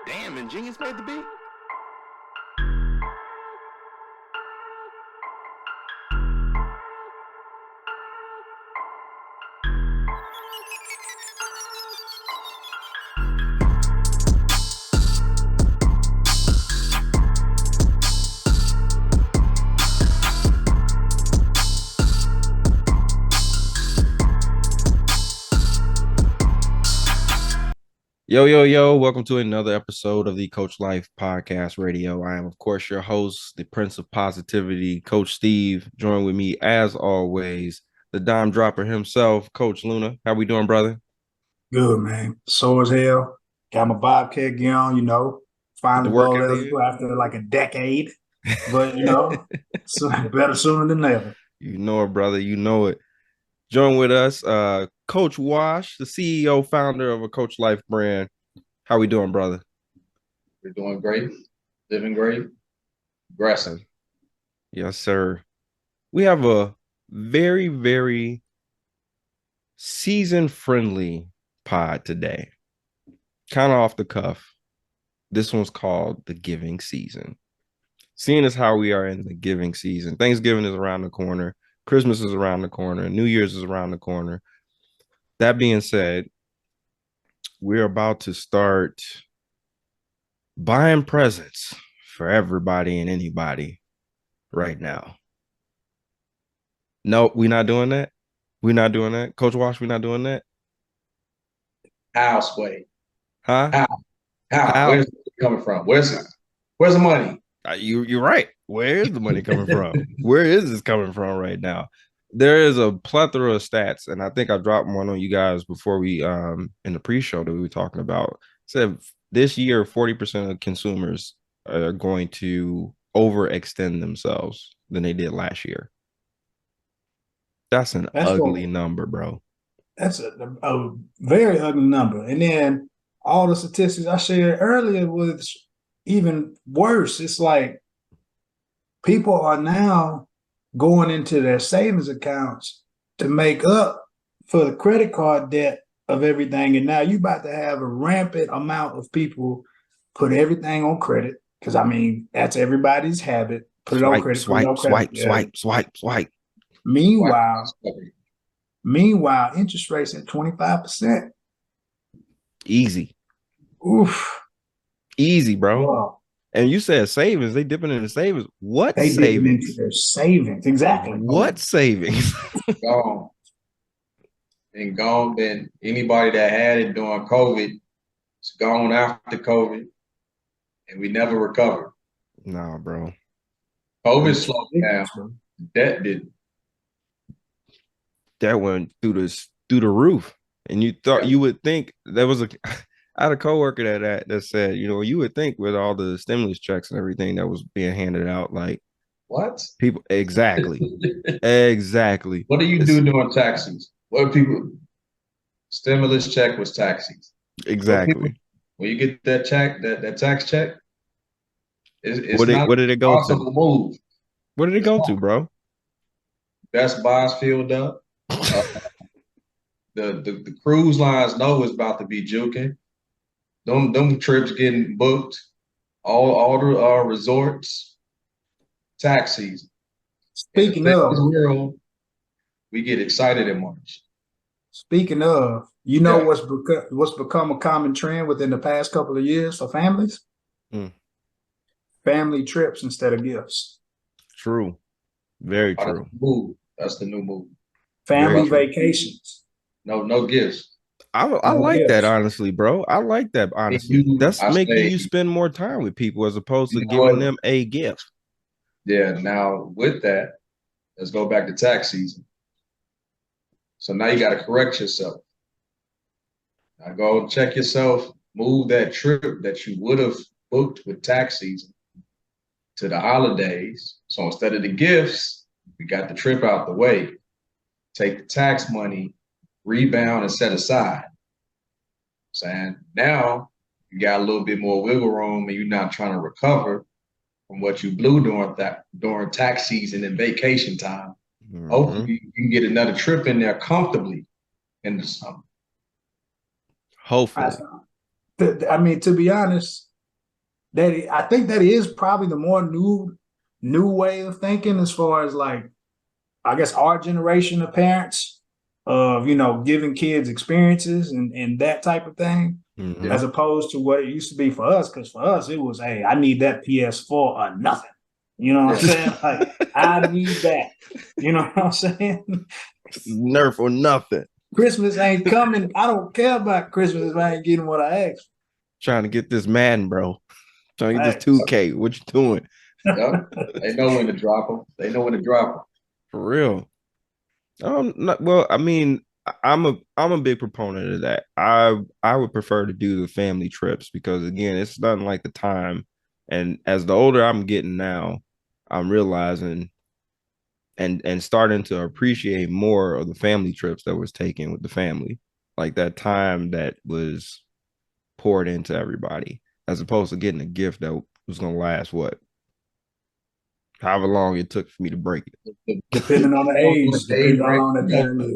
Damn, Ingenious made the beat. Yo, yo, yo, welcome to another episode of the Coach Life Podcast Radio. I am, of course, your host, the Prince of Positivity, Coach Steve. Join with me, as always, the dime dropper himself, Coach Luna. How we doing, brother? Good, man. Sore as hell. Got my Bobcat gear on, Get the finally bowled workout in? eligible after like a decade. But, so better sooner than never. You know it, brother. You know it. Join with us, Coach Wash, the CEO, founder of a Coach Life brand. How we doing, brother? We're doing great, living great, progressing. Yes, sir. We have a very, very season-friendly pod today. Kind of off the cuff. This one's called the giving season. Seeing as how we are in the giving season, Thanksgiving is around the corner, Christmas is around the corner, New Year's is around the corner. That being said, we're about to start buying presents for everybody and anybody right now. No, we're not doing that. We're not doing that. Coach Wash, we're not doing that. Houseway. Huh? How? How? Where's it coming from? Where's the money? You're right. Where is the money coming from? Where is this coming from right now? There is a plethora of stats, and I think I dropped one on you guys before we in the pre-show that we were talking about. It said this year 40% of consumers are going to overextend themselves than they did last year. That's an That's ugly what number, bro. that's a very ugly number. And then all the statistics I shared earlier was even worse. It's like people are now going into their savings accounts to make up for the credit card debt of everything. And now you about to have a rampant amount of people put everything on credit. Because I mean, that's everybody's habit. Put it on Swipe, credit, put it on swipe, credit. swipe, Yeah. swipe, swipe, swipe. Meanwhile, meanwhile, interest rates at 25%. Easy. Oof. Easy, bro. Wow. And you said savings, they dipping into savings. What They dipping into savings? their savings. Exactly. What savings? Gone. And gone. Then anybody that had it during COVID, it's gone after COVID, and we never recovered. Nah, bro. COVID slowed down. That didn't. That went through the roof. And you thought you would think there was I had a coworker that said, you would think with all the stimulus checks and everything that was being handed out, like What? people exactly. Exactly. What do you do during tax season? What people stimulus check was tax season. So people, Exactly. when you get that check, that tax check, it's What not did it a go to? possible move. What did it It's go to, not. bro? Best Buy's filled up. Uh, the cruise lines know it's about to be juking. Them trips getting booked. All the resorts. Tax season. In the Speaking fitness of, world, we get excited in March. speaking of, Yeah. what's become a common trend within the past couple of years for families? Mm, Family trips instead of gifts. true. Very That's true. the move. That's the new move. Very Family true. vacations. No gifts. I No like that gifts. honestly, bro. I like that And honestly. That's I making say, you spend more time with people as opposed to you know giving what? them a gift. Yeah. Now with that, let's go back to tax season. So now you got to correct yourself. Now go check yourself. Move that trip that you would have booked with tax season to the holidays. So instead of the gifts, we got the trip out the way. Take the tax money, rebound, and set aside. Saying now you got a little bit more wiggle room, and you're not trying to recover from what you blew during tax season and vacation time. Mhm. Hopefully, you can get another trip in there comfortably in the summer. Hopefully. I mean, to be honest, I think that is probably the more new way of thinking as far as like, I guess our generation of parents of, giving kids experiences and that type of thing, Mhm. as opposed to what it used to be for us. Because for us, it was, hey, I need that PS4 or nothing. You know what I'm saying? Like, I need that. You know what I'm saying? Nerf or nothing. Christmas ain't coming. I don't care about Christmas if I ain't getting what I asked. Trying to get this Madden, bro. Trying to get this Right. 2K. What you doing? Yep. They know when to drop them. They know when to drop them. For real. Well, I mean, I'm a big proponent of that. I would prefer to do the family trips because again, it's nothing like the time. And as the older I'm getting now, I'm realizing and starting to appreciate more of the family trips that was taken with the family. Like that time that was poured into everybody, as opposed to getting a gift that was gonna last what, however long it took for me to break it. Depending on the age, depending on how long that parent is.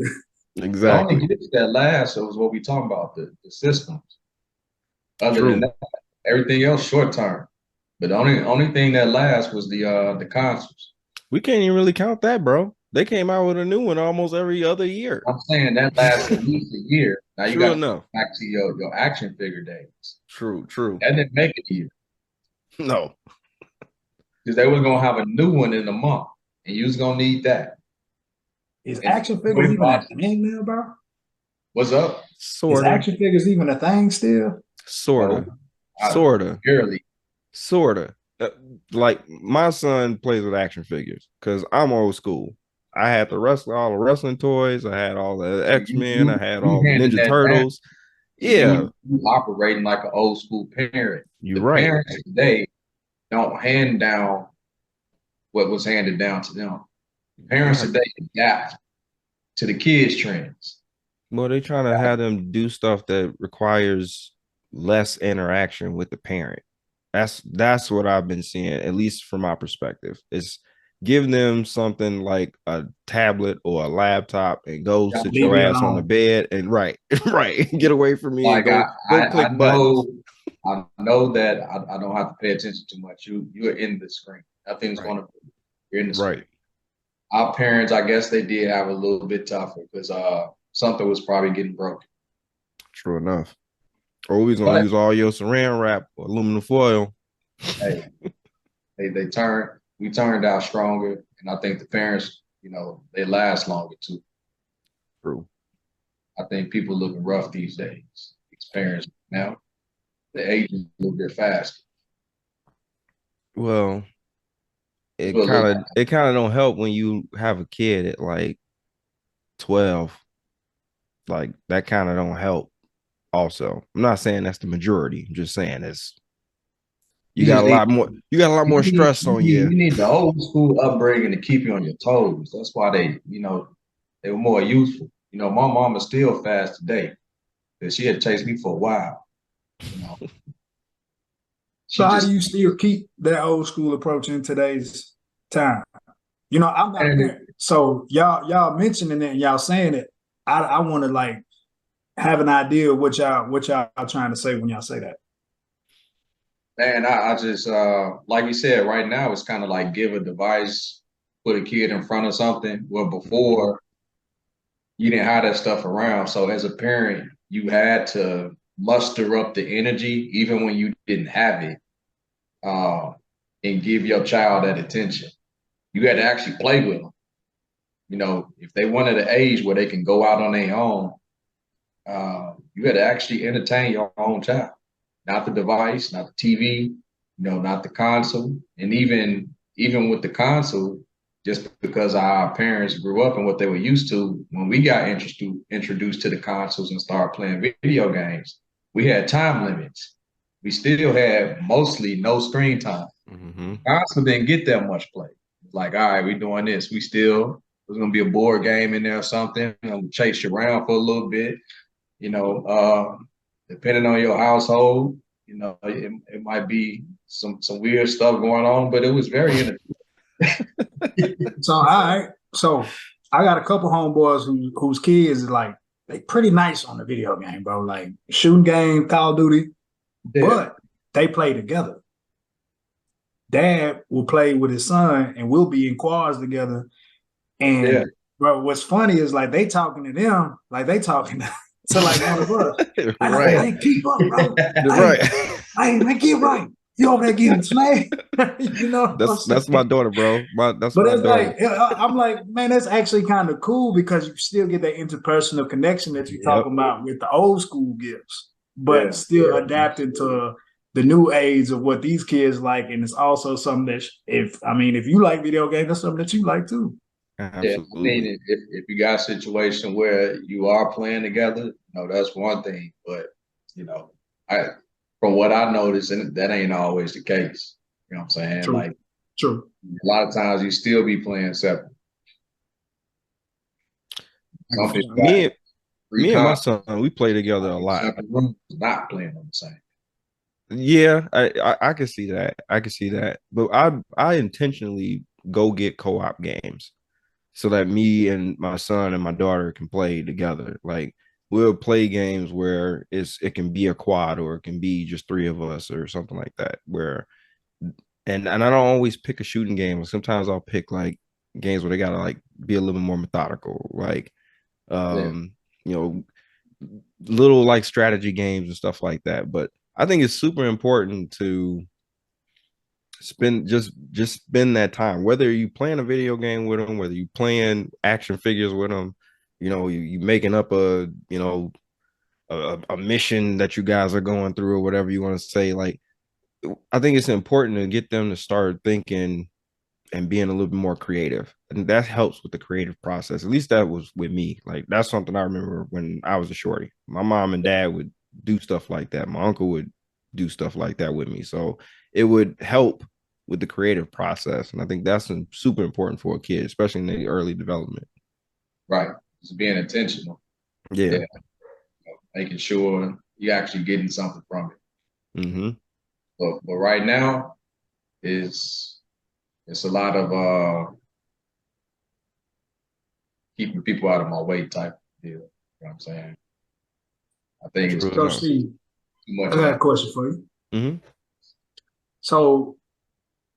The only Exactly. gifts that last was what we talking about, the systems. Other than True. that, everything else short term. But the only thing that lasts was the consoles. We can't even really count that, bro. They came out with a new one almost every other year. I'm saying that lasts at least a year. Now you True got to enough. back to your action figure days. True, true. That didn't make it a year No. because they was gonna have a new one in a month, and you was gonna need that. Is And action figures toy even a boxes. thing now, bro? What's up? Is Sorta. action figures even a thing still? Sorta. No, Sorta. barely. Sorta. Like my son plays with action figures because I'm old school. I had all the wrestling toys. I had all the So you X-Men. I you had you all the handing Ninja that down. Turtles. Yeah, You operating like an old school parent. you're The right. parents today don't hand down what was handed down to them. Parents Right. today adapt to the kids' trends. Well, they trying to have them do stuff that requires less interaction with the parent. That's what I've been seeing, at least from my perspective. It's give them something like a tablet or a laptop and go Yeah, sit Leave your me ass on the alone. bed and right, right, get away from me and like go click I buttons. know that I don't have to pay attention too much. You're in the screen. Nothing's Right, going to. You're in the screen. right. Our parents, I guess they did have a little bit tougher because something was probably getting broken. True enough. Or we was gonna But use all your saran wrap or aluminum foil. hey, we turned out stronger, and I think the parents, they last longer too. True. I think people looking rough these days. These parents now, the age is a little bit faster. Well, That's what it looks like. it kind of don't help when you have a kid at like 12. Like that kind of don't help also. I'm not saying that's the majority. I'm just saying it's You just need you got a lot more stress on you. you need the old school upbringing to keep you on your toes. That's why they were more useful. My mom is still fast today because she had chased me for a while. You know, So she how do just you still keep that old school approach in today's time? I'm not a and parent. So y'all mentioning it and y'all saying it. I want to like have an idea of what y'all trying to say when y'all say that. man, I just like you said, right now it's kind of like give a device, put a kid in front of something. Well, Mhm. before you didn't have that stuff around. So as a parent, you had to muster up the energy, even when you didn't have it, uh, and give your child that attention. You had to actually play with them. If they wanted an age where they can go out on their own, you had to actually entertain your own child, not the device, not the TV, not the console, and even with the console, just because our parents grew up and what they were used to, when we got introduced to the consoles and started playing video games, we had time limits. We still had mostly no screen time. Mhm. Console didn't get that much play. Like, all right, we're doing this. There's gonna be a board game in there or something. I'm gonna chase you around for a little bit. You know, depending on your household, it might be some weird stuff going on, but it was very entertaining. So all right. So I got a couple homeboys whose kids is like they pretty nice on the video game, bro. Like shooting game, Call of Duty, Yeah, but they play together. dad will play with his son and we'll be in quads together. Yeah. And bro, what's funny is like they talking to them, like they talking to like one of us. Right. Hey, keep up, bro. Right. Hey, man, get right. You over there getting slayed. You know what I'm That's my saying? daughter, bro. That's But my it's daughter. like I'm like, man, that's actually kind of cool because you still get that interpersonal connection that you're Yep. talking about with the old school gifts, but Yeah. still adapting to the new age of what these kids like. And it's also something that if you like video games, that's something that you like too. Yeah. I mean, Absolutely. if you got a situation where you are playing together, that's one thing. But, you know, I from what I noticed, and that ain't always the case. You know what I'm saying? True, Like true. a lot of times you still be playing separate. Some people got Me and three me and my consoles son, we play together a in lot. separate rooms, not playing on the same. Yeah, I can see that. I can see that. But I intentionally go get co-op games so that me and my son and my daughter can play together. Like we'll play games where it can be a quad or it can be just three of us or something like that. Where and I don't always pick a shooting game. Sometimes I'll pick like games where they gotta like be a little bit more methodical, like Yeah. um, you know, little like strategy games and stuff like that. But I think it's super important to just spend that time, whether you playing a video game with them, whether you playing action figures with them, you making up a mission that you guys are going through or whatever you want to say. Like I think it's important to get them to start thinking and being a little bit more creative. And that helps with the creative process. At least that was with me. Like that's something I remember when I was a shorty. My mom and dad would do stuff like that. My uncle would do stuff like that with me. So it would help with the creative process. And I think that's super important for a kid, especially in the early development. Right. Just being intentional. Yeah. Yeah. Making sure you're actually getting something from it. Mm-hmm. But right now is it's a lot of keeping people out of my way type deal. You know what I'm saying? I think it's True too So, enough. Steve, much I of got a that. question for you. Mm-hmm. So,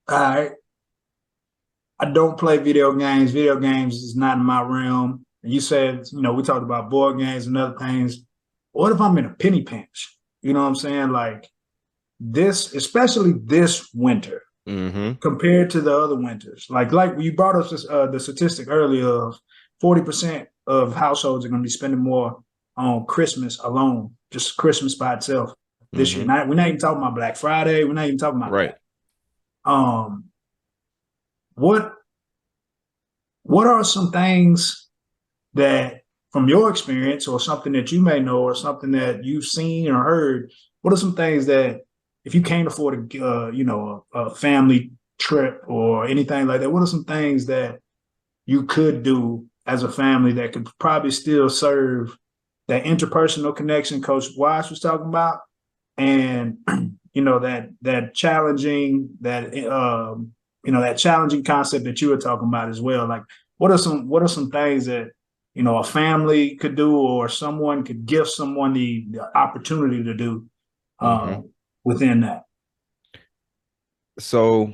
I I don't play video games. Video games is not in my realm. And you said, we talked about board games and other things. What if I'm in a penny pinch? You know what I'm saying? Like this, especially this winter Mm-hmm. compared to the other winters. Like you brought us the statistic earlier of 40% of households are going to be spending more on Christmas alone, just Christmas by itself this year. Mm-hmm. We're not even talking about Black Friday. We're not even talking about Right. that. What what are some things that from your experience or something that you may know or something that you've seen or heard, what are some things that if you can't afford a family trip or anything like that, what are some things that you could do as a family that could probably still serve that interpersonal connection Coach Wise was talking about, and that challenging that challenging concept that you were talking about as well. Like, what are some things that a family could do or someone could give someone the opportunity to do Mm-hmm. uh, within that? So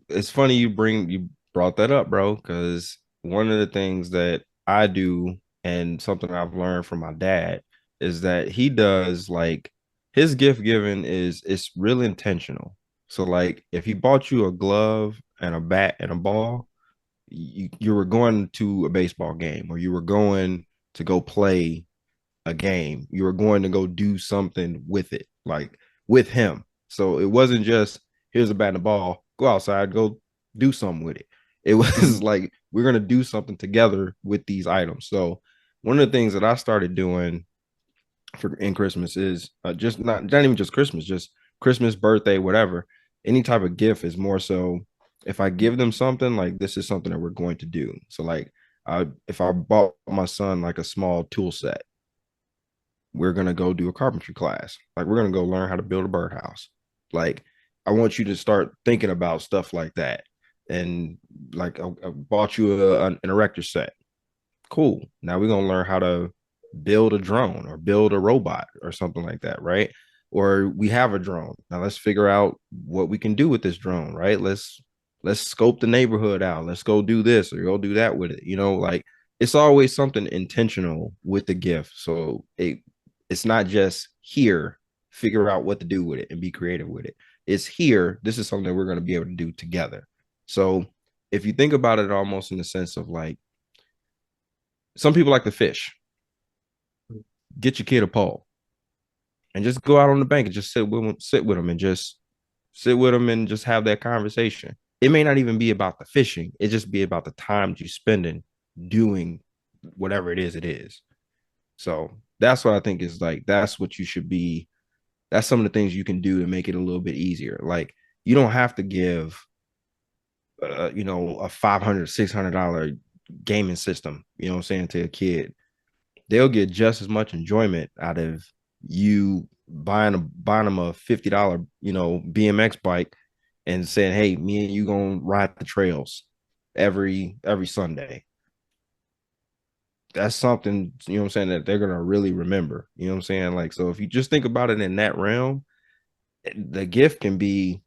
it's funny you brought that up, bro, because one of the things that I do and something I've learned from my dad is that he does like his gift giving is it's real intentional. So like if he bought you a glove and a bat and a ball, you were going to a baseball game or you were going to go play a game. You were going to go do something with it, like with him. So it wasn't just here's a bat and a ball, go outside, go do something with it. It was like we're gonna do something together with these items. So one of the things that I started doing for in Christmas is just not even just Christmas, just Christmas, birthday, whatever. Any type of gift is more so if I give them something like this is something that we're going to do. So like if I bought my son like a small tool set, we're gonna go do a carpentry class. Like we're gonna go learn how to build a birdhouse. Like I want you to start thinking about stuff like that. And like I bought you an erector set. Cool. Now we're gonna learn how to build a drone or build a robot or something like that, right? or we have a drone. Now let's figure out what we can do with this drone, right? Let's scope the neighborhood out. Let's go do this or go do that with it. You know, like it's always something intentional with the gift. So it's not just here, figure out what to do with it and be creative with it. It's here. This is something that we're going to be able to do together. So if you think about it almost in the sense of like, some people like to fish. Get your kid a pole and just go out on the bank and just sit with them and just sit with them and just have that conversation. It may not even be about the fishing. It just be about the time you spending doing whatever it is it is. So that's what I think is like, that's what you should be. That's some of the things you can do to make it a little bit easier. Like you don't have to give, you know, a $500, $600 gaming system, you know what I'm saying, to a kid. They'll get just as much enjoyment out of you buying them a $50, you know, BMX bike and saying, hey, me and you gonna ride the trails every Sunday. That's something, you know what I'm saying, that they're gonna really remember. You know what I'm saying? Like, so if you just think about it in that realm, the gift can be,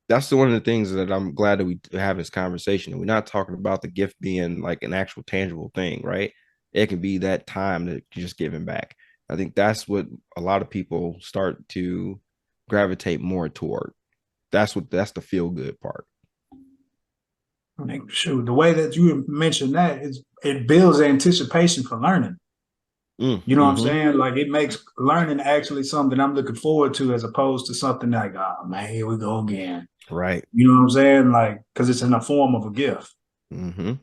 that's one of the things that I'm glad that we have this conversation. We're not talking about the gift being like an actual tangible thing, right? It can be that time that you're just giving back. I think that's what a lot of people start to gravitate more toward. That's the feel good part. I think, shoot, the way that you mentioned that is it builds anticipation for learning. You know what I'm saying? Like it makes learning actually something I'm looking forward to as opposed to something like, oh man, here we go again. Right. You know what I'm saying? Like, because it's in the form of a gift. Definitely,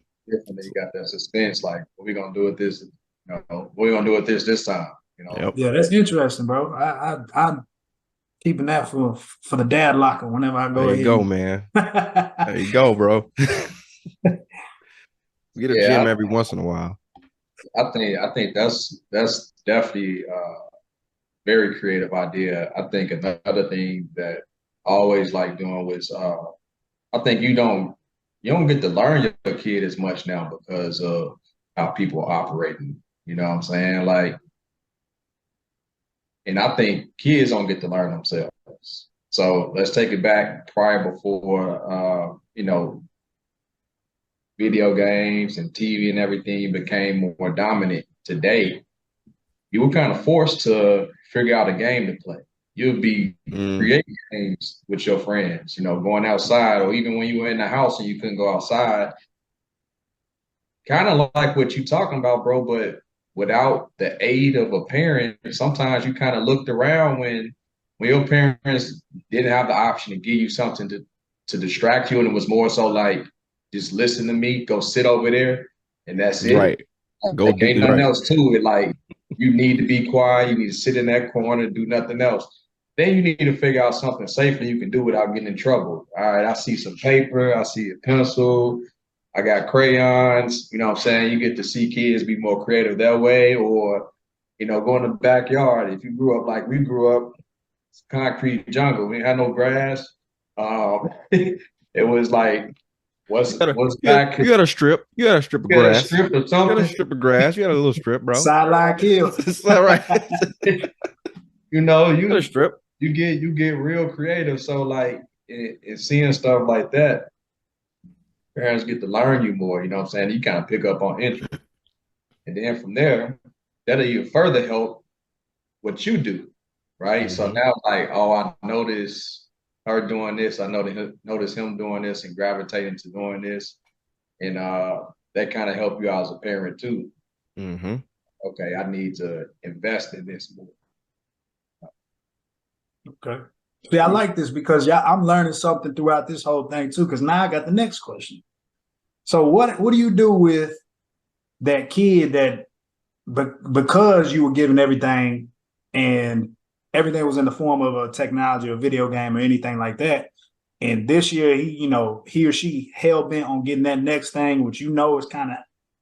you got that suspense. Like, what we gonna do with this? You know, what we gonna do with this time? You know. Yep. Yeah, that's interesting, bro. I'm keeping that for the dad locker whenever I go. There you go, man. There you go, bro. Get a gym every once in a while. I think that's definitely a very creative idea. I think another thing that I always like doing was I think you don't get to learn your kid as much now because of how people are operating. You know what I'm saying? Like, and I think kids don't get to learn themselves. So let's take it back prior before you know, video games and TV and everything became more dominant. Today, you were kind of forced to figure out a game to play. You'd be creating games with your friends, you know, going outside, or even when you were in the house and you couldn't go outside. Kind of like what you're talking about, bro, but without the aid of a parent, sometimes you kind of looked around when your parents didn't have the option to give you something to distract you, and it was more so like, just listen to me, go sit over there, and that's it. Right. Go like, ain't nothing else to it. Like, you need to be quiet. You need to sit in that corner, do nothing else. Then you need to figure out something safely you can do without getting in trouble. All right, I see some paper. I see a pencil. I got crayons. You know what I'm saying? You get to see kids be more creative that way, or, you know, go in the backyard. If you grew up like we grew up, it's concrete jungle. We had no grass. It was like, what's back? You got a strip. You got a strip of grass. A strip of something. You got a strip of grass. You got a little strip, bro. Sideline kill. Is that right? You know, you got a strip. You get real creative. So like, in seeing stuff like that, parents get to learn you more. You know what I'm saying? You kind of pick up on interest, and then from there, that'll even further help what you do, right? So now, like, oh, I notice her doing this. I notice him doing this and gravitating to doing this. And that kind of help you out as a parent too. Okay, I need to invest in this more. Okay. See, I like this because I'm learning something throughout this whole thing too, because now I got the next question. So what do you do with that kid that because you were given everything and everything was in the form of a technology or video game or anything like that, and this year he or she hell bent on getting that next thing, which is kind of,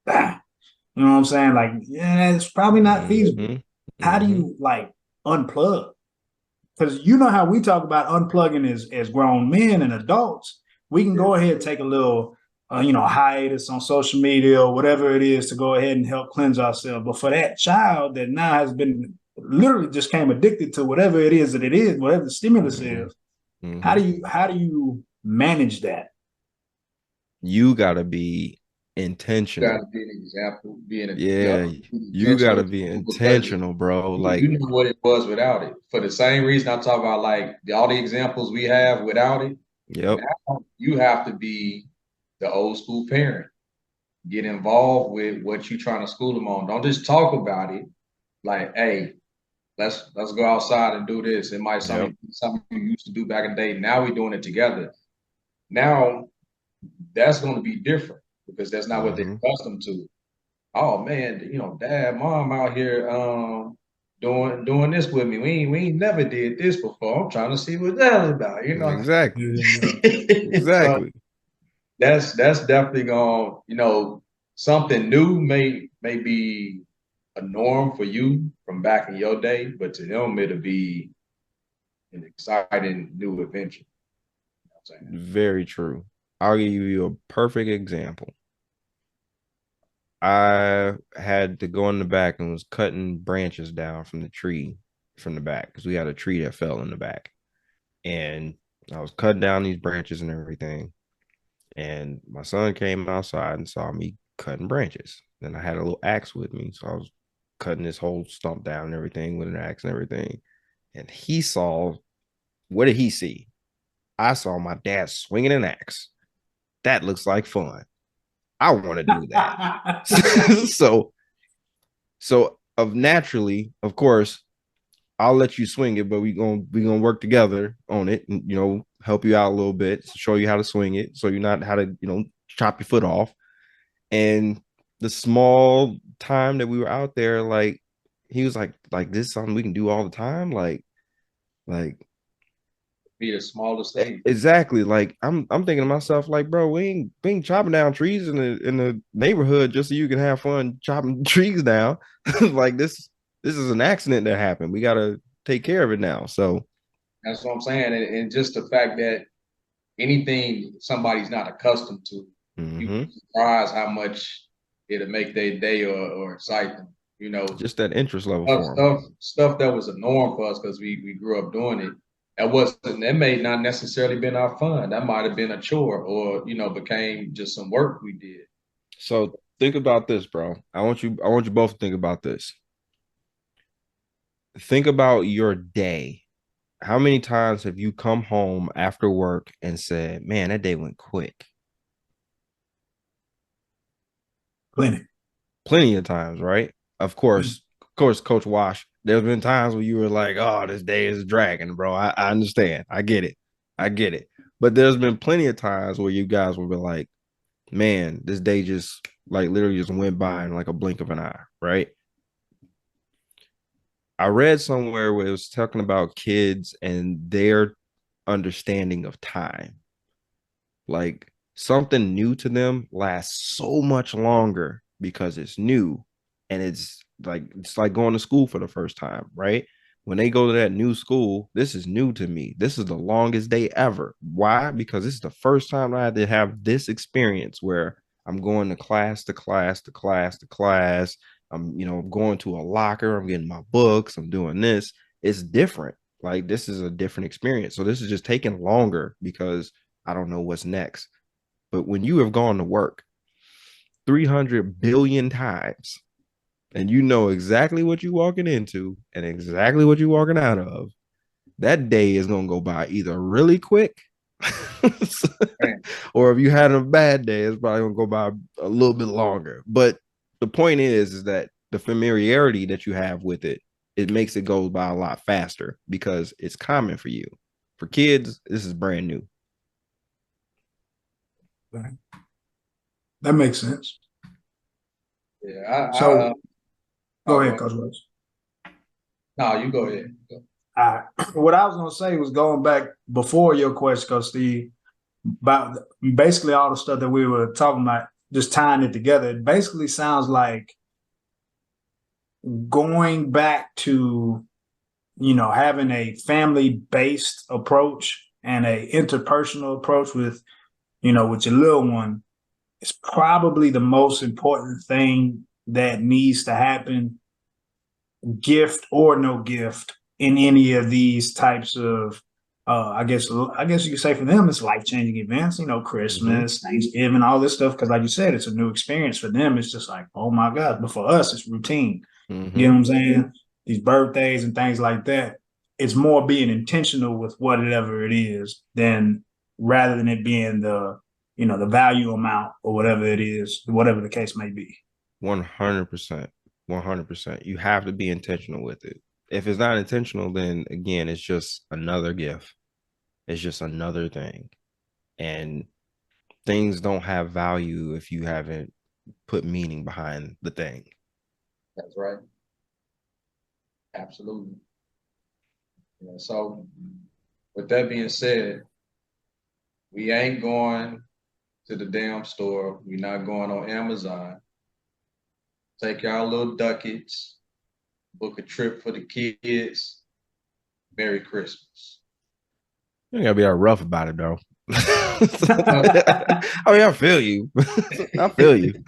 you know what I'm saying? Like, yeah, it's probably not feasible. How do you like unplug? Because you know how we talk about unplugging as grown men and adults. We can go ahead and take a little, hiatus on social media or whatever it is to go ahead and help cleanse ourselves. But for that child that now has been literally just came addicted to whatever it is that it is, whatever the stimulus Mm-hmm. is. Mm-hmm. How do you manage that? You gotta be You got to intentional. be an example, being a Yeah, you gotta intentional be because intentional, bro. you Like, know what it was without it. For the same reason I talk about like all the examples we have without it. yep, Now you have to be the old school parent. Get involved with what you're trying to school them on. Don't just talk about it. Like, hey, let's go outside and do this. It might yep. something you used to do back in the day. Now we're doing it together. Now that's going to be different because that's not what they're Mm-hmm. accustomed to. Oh man, dad, mom out here doing this with me. We ain't never did this before. I'm trying to see what that's about. Exactly. Yeah. So Exactly. that's definitely going, something new may be a norm for you from back in your day, but to them it'll be an exciting new adventure. You know what I'm saying? Very true. I'll give you a perfect example. I had to go in the back and was cutting branches down from the tree from the back because we had a tree that fell in the back. And I was cutting down these branches and everything. And my son came outside and saw me cutting branches. Then I had a little axe with me. So I was cutting this whole stump down and everything with an axe and everything. And he saw, what did he see? I saw my dad swinging an axe. That looks like fun. I want to do that. so, so of naturally, of course, I'll let you swing it, but we gonna work together on it, and help you out a little bit, show you how to swing it, so you not how to chop your foot off. And the small time that we were out there, like he was like this is something we can do all the time, like Be the smallest thing. exactly. Like I'm thinking to myself, like, bro, we ain't chopping down trees in the neighborhood just so you can have fun chopping trees down. Like this is an accident that happened. We gotta take care of it now. So That's what I'm saying. And just the fact that anything somebody's not accustomed to, you mhm. surprised how much it'll make their day or excite them. Just that interest level Stuff for them. stuff stuff that was a norm for us because we grew up doing it. That may not necessarily been our fun. That might have been a chore or became just some work we did. So think about this, bro. I want you both to think about this. Think about your day. How many times have you come home after work and said, man, that day went quick? Plenty. Plenty of times, right? Of course, Coach Wash, there's been times where you were like, oh, this day is dragging, bro. I understand. I get it. I get it. But there's been plenty of times where you guys will be like, man, this day just like literally just went by in like a blink of an eye, right? I read somewhere where it was talking about kids and their understanding of time. Like something new to them lasts so much longer because it's new, and it's like going to school for the first time, right? When they go to that new school, this is new to me. This is the longest day ever. Why? Because this is the first time I had to have this experience where I'm going to class to class to class to class. I'm going to a locker. I'm getting my books. I'm doing this. It's different. Like this is a different experience. So this is just taking longer because I don't know what's next. But when you have gone to work 300 billion times and you know exactly what you're walking into and exactly what you're walking out of, that day is going to go by either really quick or if you had a bad day, it's probably going to go by a little bit longer. But the point is that the familiarity that you have with it, it makes it go by a lot faster because it's common for you. For kids, this is brand new. That makes sense. Yeah, So go I'll ahead, go. Coach West. No, you go ahead. What I was going to say was going back before your question, Coach Steve, about basically all the stuff that we were talking about, just tying it together. It basically sounds like going back to, having a family-based approach and a interpersonal approach with your little one is probably the most important thing that needs to happen gift or no gift in any of these types of I guess you could say for them it's life-changing events, Christmas, Thanksgiving, all this stuff. Because like you said, it's a new experience for them. It's just like, oh my God. But for us, it's routine. You know what I'm saying? These birthdays and things like that. It's more being intentional with whatever it is than rather than it being the value amount or whatever it is, whatever the case may be. 100%. 100%. You have to be intentional with it. If it's not intentional, then again, it's just another gift. It's just another thing. And things don't have value if you haven't put meaning behind the thing. That's right. Absolutely. Yeah, so with that being said, we ain't going to the damn store. We're not going on Amazon. Take y'all little ducats, book a trip for the kids. Merry Christmas. You gotta be all rough about it though. I mean, I feel you. I feel you.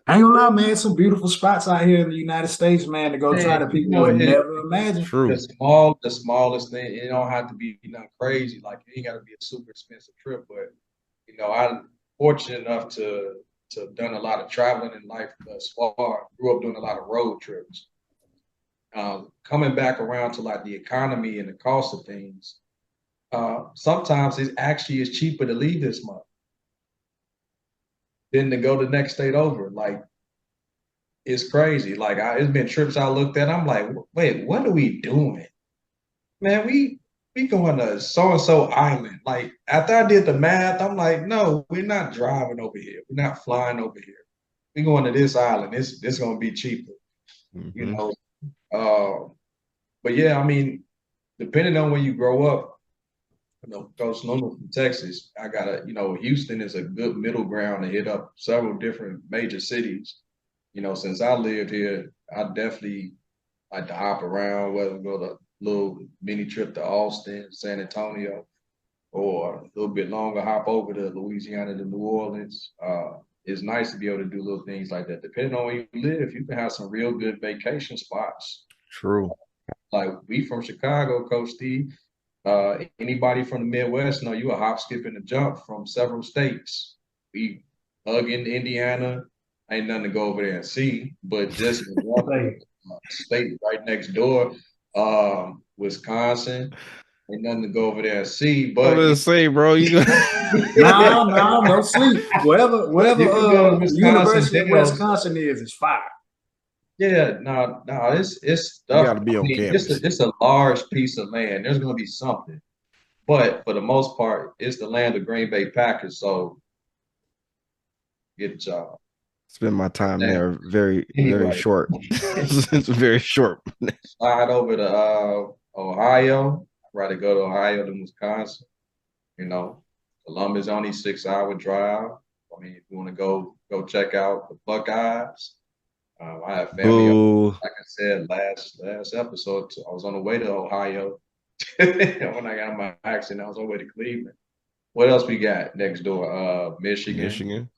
I ain't gonna lie, man. Some beautiful spots out here in the United States, man, to go try that people would never imagine. True. The smallest thing. It don't have to be nothing crazy. Like it ain't got to be a super expensive trip, but I'm fortunate enough to have done a lot of traveling in life thus far. Grew up doing a lot of road trips. Coming back around to like the economy and the cost of things, sometimes it actually is cheaper to leave this month than to go the next state over. Like, it's crazy. Like, it's been trips I looked at. I'm like, wait, what are we doing? Man, we going to so-and-so island. Like, after I did the math, I'm like, no, we're not driving over here. We're not flying over here. We're going to this island. This going to be cheaper, But yeah, I mean, depending on where you grow up, Coach Luna from Texas, I got Houston is a good middle ground to hit up several different major cities. Since I lived here, I definitely like to hop around, whether we go to a little mini trip to Austin, San Antonio, or a little bit longer hop over to Louisiana to New Orleans. It's nice to be able to do little things like that. Depending on where you live, you can have some real good vacation spots. True. Like we from Chicago, Coach Steve. Anybody from the Midwest know you a hop, skip, and a jump from several states. We hug in Indiana, ain't nothing to go over there and see, but just one state right next door, Wisconsin, ain't nothing to go over there and see. But I'm gonna say, bro, you no sleep. Wherever University of Wisconsin is fire. Yeah, no, it's stuff. You gotta be on campus. It's a large piece of land. There's gonna be something. But for the most part, it's the land of Green Bay Packers. So get a job. Spend my time there very short. It's very short. Slide over to Ohio. I'd rather go to Ohio than Wisconsin. Columbus only 6-hour drive. I mean, if you want to go check out the Buckeyes. I have family. Like I said last episode, I was on the way to Ohio. When I got in my accident, I was on the way to Cleveland. What else we got next door? Michigan.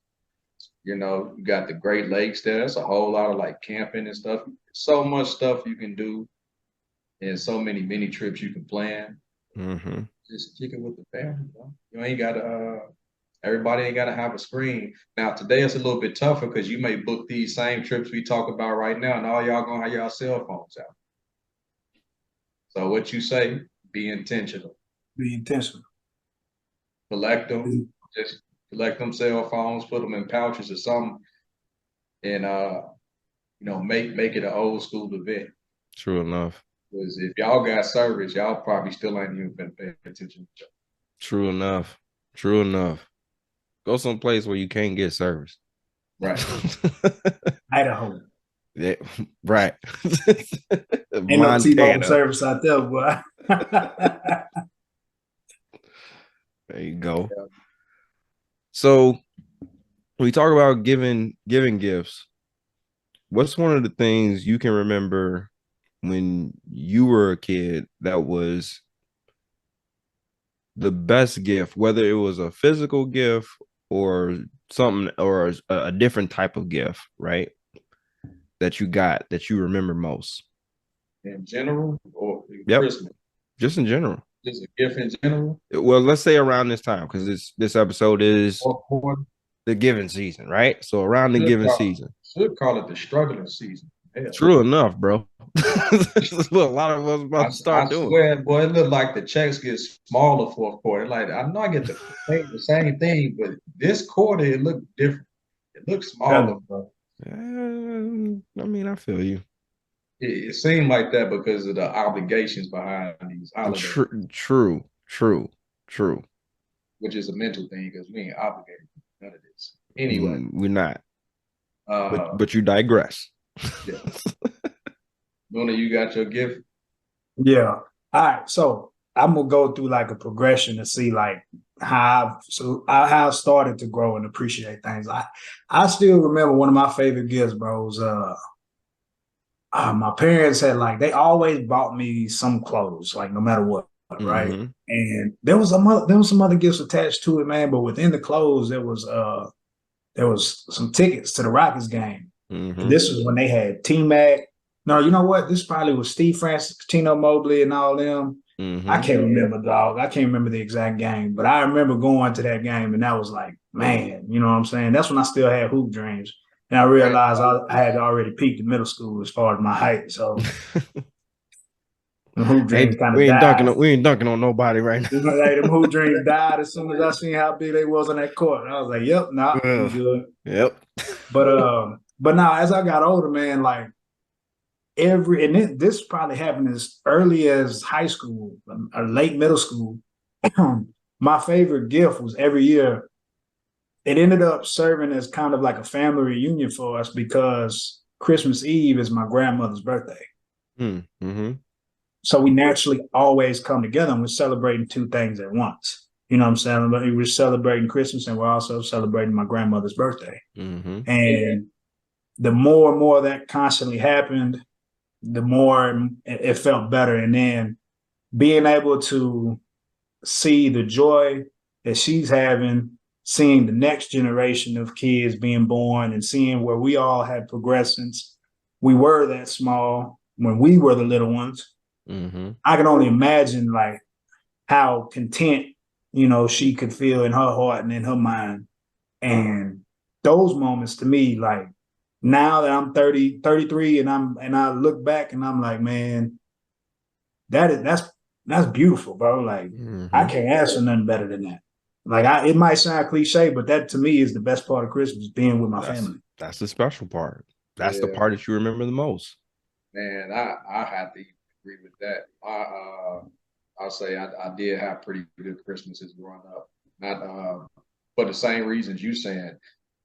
You got the Great Lakes there. There's a whole lot of like camping and stuff. So much stuff you can do, and so many mini trips you can plan. Just kick it with the family. You ain't got to. Everybody ain't got to have a screen. Now, today it's a little bit tougher because you may book these same trips we talk about right now, and all y'all going to have y'all cell phones out. So what you say, be intentional. Be intentional. Collect them. Just collect them cell phones, put them in pouches or something, and, make it an old school event. True enough. Because if y'all got service, y'all probably still ain't even been paying attention to y'all. True enough. True enough. Go someplace where you can't get service. Right. Idaho. Yeah, right. Ain't no T-Mobile service out there, boy. There you go. Yeah. So we talk about giving gifts. What's one of the things you can remember when you were a kid that was the best gift, whether it was a physical gift or something or a different type of gift, right? That you got that you remember most? in general or Yep, Christmas? just in general. Just a gift in general? Well, let's say around this time because this episode is Or the giving season, right? So around the giving season. should call it the struggling season. Hell. True enough, bro. This is what a lot of us about to start I doing. swear, boy, it looked like the checks get smaller fourth quarter. Like I know I get the same thing, but this quarter it looked different. It looked smaller, bro. I mean, I feel you. It seemed like that because of the obligations behind these holidays, True. which is a mental thing because we ain't obligated to none of this. Anyway, We're not, uh, but you digress. yeah. Luna, you got your gift? Yeah. All right. So I'm gonna go through like a progression to see like how I've started to grow and appreciate things. I still remember one of my favorite gifts, bro, was my parents had like they always bought me some clothes, like no matter what, right? Mm-hmm. And there was some other gifts attached to it, man. But within the clothes, there was some tickets to the Rockets game. And Mm-hmm. this was when they had T-Mac. No, you know what? This probably was Steve Francis, Tino Mobley, and all them. I Mm-hmm. can't remember, dog. I can't remember the exact game, but I remember going to that game, and that was like, man, you know what I'm saying? That's when I still had hoop dreams. And I realized I had already peaked in middle school as far as my height. So the hoop Hey, dreams kind of died. we ain't dunking on nobody right now. Like, them hoop dreams died as soon as I seen how big they was on that court. I was like, yep, nah, I'm good. Yep. But now as I got older, man, like this probably happened as early as high school or late middle school. My favorite gift was every year. It ended up serving as kind of like a family reunion for us because Christmas Eve is my grandmother's birthday. Mm-hmm. So we naturally always come together and we're celebrating two things at once. You know what I'm saying? We're celebrating Christmas and we're also celebrating my grandmother's birthday. Mm-hmm. And the more and more that constantly happened, the more it felt better. And then being able to see the joy that she's having, seeing the next generation of kids being born and seeing where we all had progressed since we were that small when we were the little ones. Mm-hmm. I can only imagine like how content, she could feel in her heart and in her mind. And those moments to me, like now that I'm 30, 33 and I look back and I'm like, man, that's beautiful, bro. Like I Mm-hmm. can't ask for nothing better than that. Like it might sound cliche, but that to me is the best part of Christmas, being with my family. That's the special part. That's the Yeah, part that you remember the most. man, I have to agree with that. I'll say I did have pretty good Christmases growing up. Not for the same reasons you saying.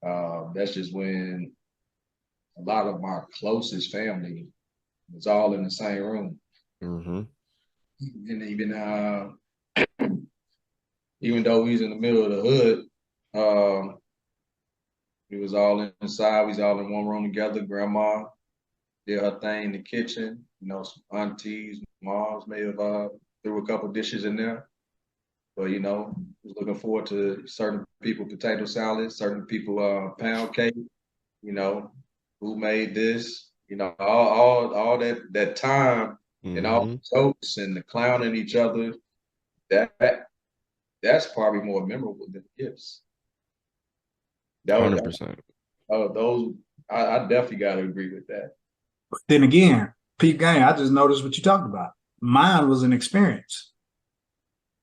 That's just when a lot of my closest family was all in the same room. Mm-hmm. And even though we was in the middle of the hood, we was all inside. We was all in one room together. Grandma did her thing in the kitchen. Some aunties, moms may have threw a couple dishes in there. But was looking forward to certain people potato salad, certain people pound cake. You know, who made this? All that time and all Mm-hmm. the jokes and the clowning each other. That that's probably more memorable than the gifts. That was 100%. those. I definitely got to agree with that. But then again, Pete Gang, I just noticed what you talked about. Mine was an experience.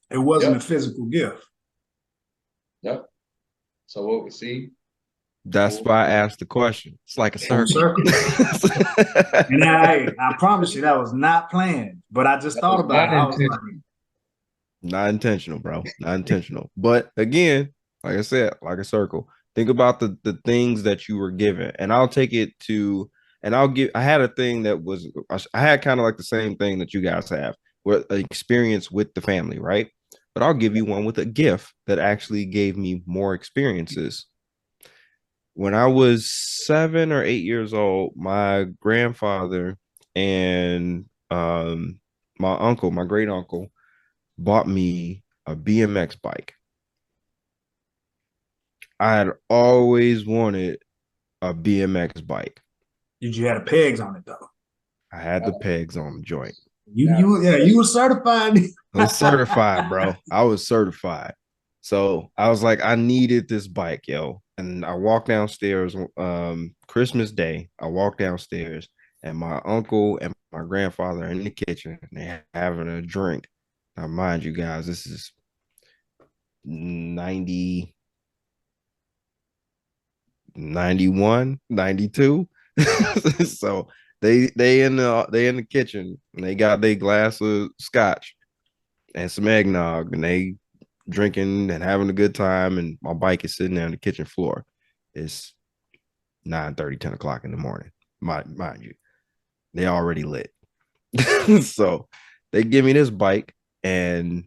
It wasn't a Yep, physical gift. yep. So what we see, That's why I asked the question. It's like a Full circle. circle. And I promise you that was not planned, but I just that thought was about not it. I was like, intentional. Not intentional, bro. Not intentional. But again, like I said, like a circle. Think about the things that you were given. And I'll take it to, and I had a thing that was, I had kind of like the same thing that you guys have, where an experience with the family, right? But I'll give you one with a gift that actually gave me more experiences. When I was 7 or 8 years old, my grandfather and my uncle, my great uncle, bought me a BMX bike. I had always wanted a BMX bike. did you have the pegs on it though? I had the pegs on the joint. Now, You were certified. I was certified, bro. I was certified. So I was like, I needed this bike, yo. And I walked downstairs, Christmas Day. I walked downstairs, and my uncle and my grandfather are in the kitchen, and they're having a drink. Now, mind you guys, this is 90, 91, 92. So they in the kitchen, and they got their glass of scotch and some eggnog, and they drinking and having a good time. And my bike is sitting there on the kitchen floor. It's 9:30, 10 o'clock in the morning. Mind you, they already lit. So they give me this bike, and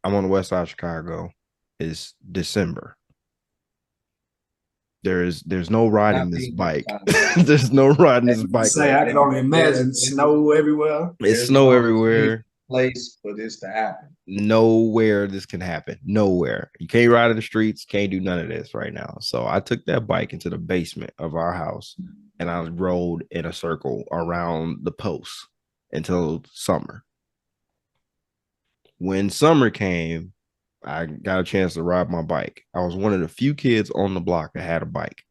I'm on the west side of Chicago. It's December. There's no riding this bike. There's no riding this bike. Say I can only imagine snow everywhere. It's snow everywhere. Place for this to happen. Nowhere this can happen. Nowhere. You can't ride in the streets. Can't do none of this right now. So I took that bike into the basement of our house, and I rode in a circle around the post until summer. When summer came, I got a chance to ride my bike. I was one of the few kids on the block that had a bike.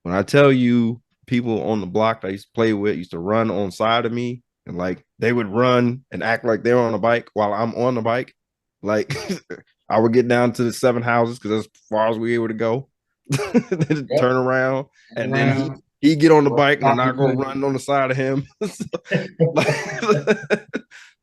When I tell you, people on the block that I used to play with used to run on side of me, and like they would run and act like they're on a bike while I'm on the bike. Like I would get down to the 7 houses because that's as far as we were able to go. Then turn around, and then he get on the bike, and I'm not gonna run on the side of him.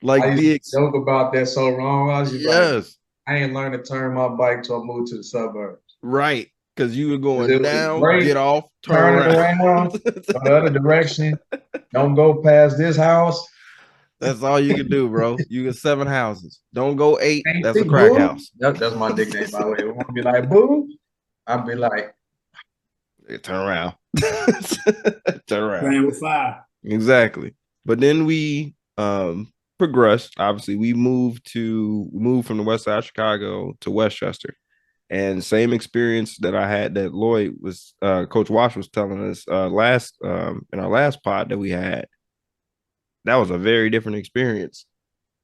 Like I used to joke about that so wrong. I was just yes, I ain't learned to turn my bike till I moved to the suburbs. right. Because you were going down, get off, turn around, go the other direction. Don't go past this house. That's all you can do, bro. You get 7 houses. Don't go 8. That's a crack house. That's my nickname, by the way. We want to be like, boo. I'll be like, turn around. Turn around. Playing with fire. Exactly. But then we progressed. Obviously, we moved from the west side of Chicago to Westchester. And same experience that I had that Lloyd was Coach Wash was telling us last in our last pod that we had. That was a very different experience.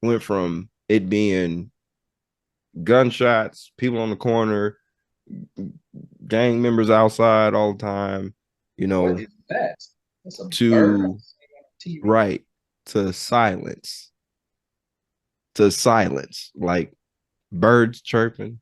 Went from it being gunshots, people on the corner, gang members outside all the time, you know, what is that? to right to silence. To silence, like birds chirping,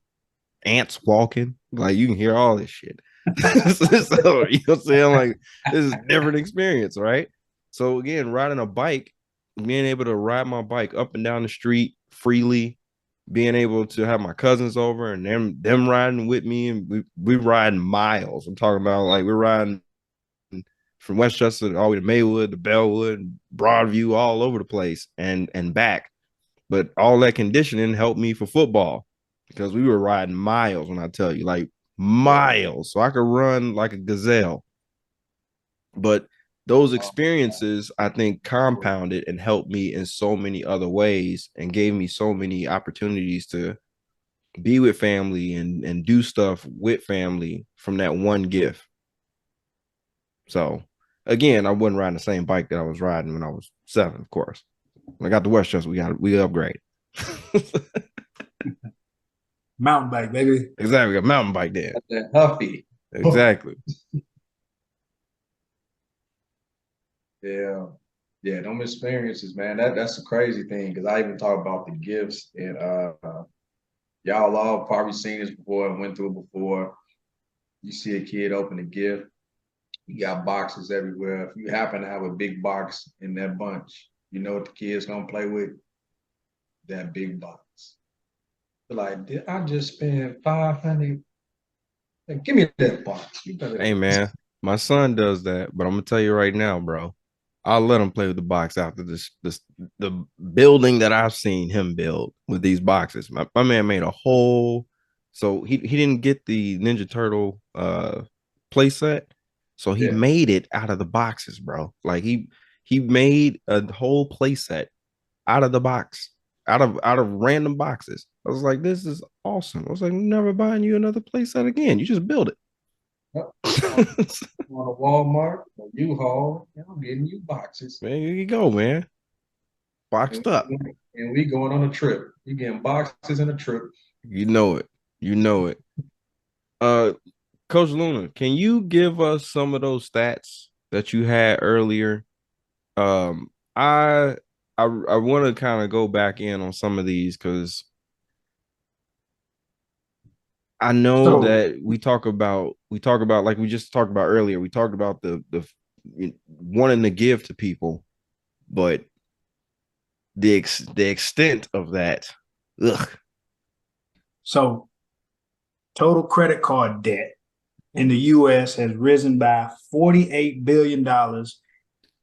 ants walking, like you can hear all this shit. So you know what I'm saying? Like this is a different experience, right? So again, riding a bike, being able to ride my bike up and down the street freely, being able to have my cousins over and them riding with me, and we riding miles. I'm talking about like we're riding from Westchester all the way to Maywood, to Bellwood, Broadview, all over the place and back. But all that conditioning helped me for football because we were riding miles when I tell you, like miles. So I could run like a gazelle. But those experiences, I think, compounded and helped me in so many other ways and gave me so many opportunities to be with family and do stuff with family from that one gift. So again, I wasn't riding the same bike that I was riding when I was 7, of course. When I got to Westchester, we upgrade. Mountain bike, baby. Exactly, a mountain bike there. That Huffy. Exactly. Yeah. Them experiences, man. That's a crazy thing because I even talk about the gifts and y'all all probably seen this before and went through it before. You see a kid open a gift, you got boxes everywhere. If you happen to have a big box in that bunch, you know what the kid's gonna play with? That big box. They're like, did I just spend 500? Like, give me that box. Hey man, my son does that, but I'm gonna tell you right now, bro. I'll let him play with the box after the building that I've seen him build with these boxes. My man made a whole, so he didn't get the Ninja Turtle play set, so he made it out of the boxes, bro. Like he made a whole play set out of the box, out of random boxes. I was like, this is awesome. I was like, never buying you another play set again. You just build it. going to Walmart or U-Haul, and I'm getting you boxes. Man, here you go, man. Boxed up. And we going on a trip. You getting boxes and a trip. You know it. You know it. Coach Luna, can you give us some of those stats that you had earlier? I want to kind of go back in on some of these because I know So, that we talk about like we just talked about earlier. We talked about the wanting to give to people, but the extent of that, ugh. so total credit card debt in the U.S. has risen by $48 billion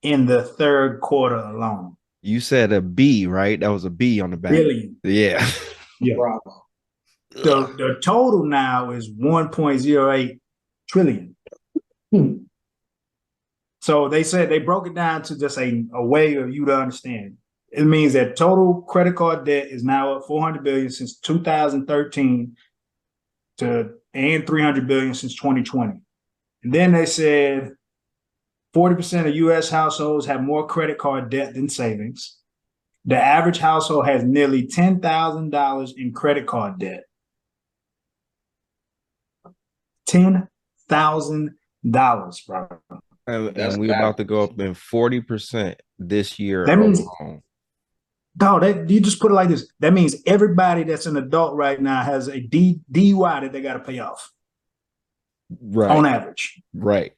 in the third quarter alone. You said a B, right? That was a B on the back. Billion. Yeah. Yeah. Bravo. The total now is 1.08 trillion. So they said they broke it down to just a way of you to understand. It means that total credit card debt is now at 400 billion since 2013 and 300 billion since 2020. And then they said 40% of US households have more credit card debt than savings. The average household has nearly $10,000 in credit card debt. $10,000, bro. And we about to go up in 40% this year That means, alone. dog, you just put it like this. That means everybody that's an adult right now has a DUI that they got to pay off. Right. On average. Right.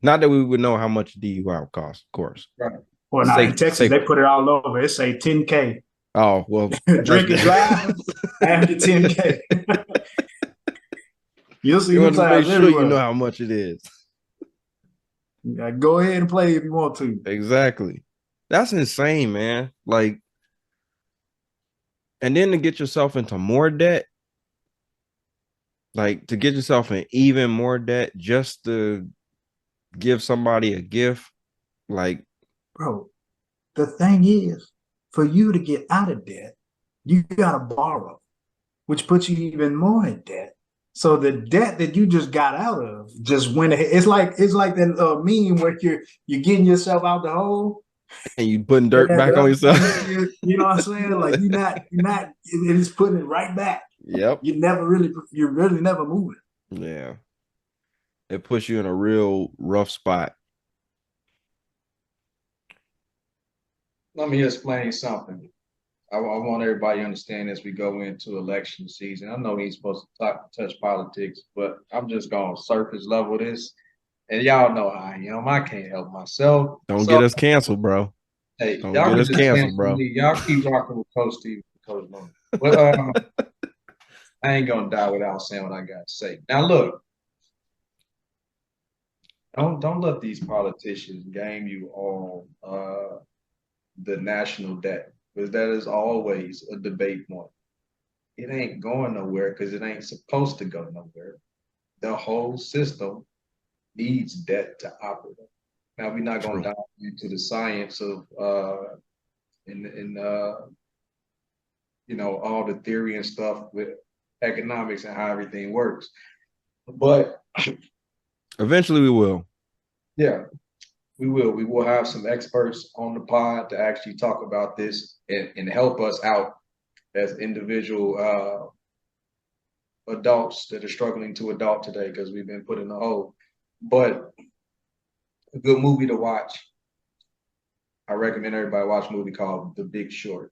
Not that we would know how much DUI will cost, of course. Right. Well, now in Texas, they put it all over. It say 10K. Oh, well. Drink and drive after 10K. You'll see. You want to make sure you know how much it is. Yeah, go ahead and play if you want to. Exactly. That's insane, man. Like, and then to get yourself into more debt, like to get yourself in even more debt just to give somebody a gift, like, bro, the thing is, for you to get out of debt, you gotta borrow, which puts you even more in debt. So the debt that you just got out of just went ahead. It's like that meme where you're getting yourself out the hole and you putting dirt back on yourself. You know what I'm saying? Like you're not. It is putting it right back. Yep. You're really never moving. Yeah. It puts you in a real rough spot. Let me explain something. I want everybody to understand as we go into election season. I know he's supposed to touch politics, but I'm just going to surface level this. And y'all know how I am. I can't help myself. Don't get us canceled, bro. Hey, don't y'all get us just canceled, bro. Me. Y'all keep rocking with Coach Steve and Coach Luna. But I ain't going to die without saying what I got to say. Now, look. Don't let these politicians game you on the national debt, because that is always a debate point. It ain't going nowhere because it ain't supposed to go nowhere. The whole system needs debt to operate. Now we're not going to dive into the science of you know, all the theory and stuff with economics and how everything works, but eventually we will. Yeah, we will. We will have some experts on the pod to actually talk about this and help us out as individual adults that are struggling to adult today because we've been put in a hole. But a good movie to watch. I recommend everybody watch a movie called The Big Short.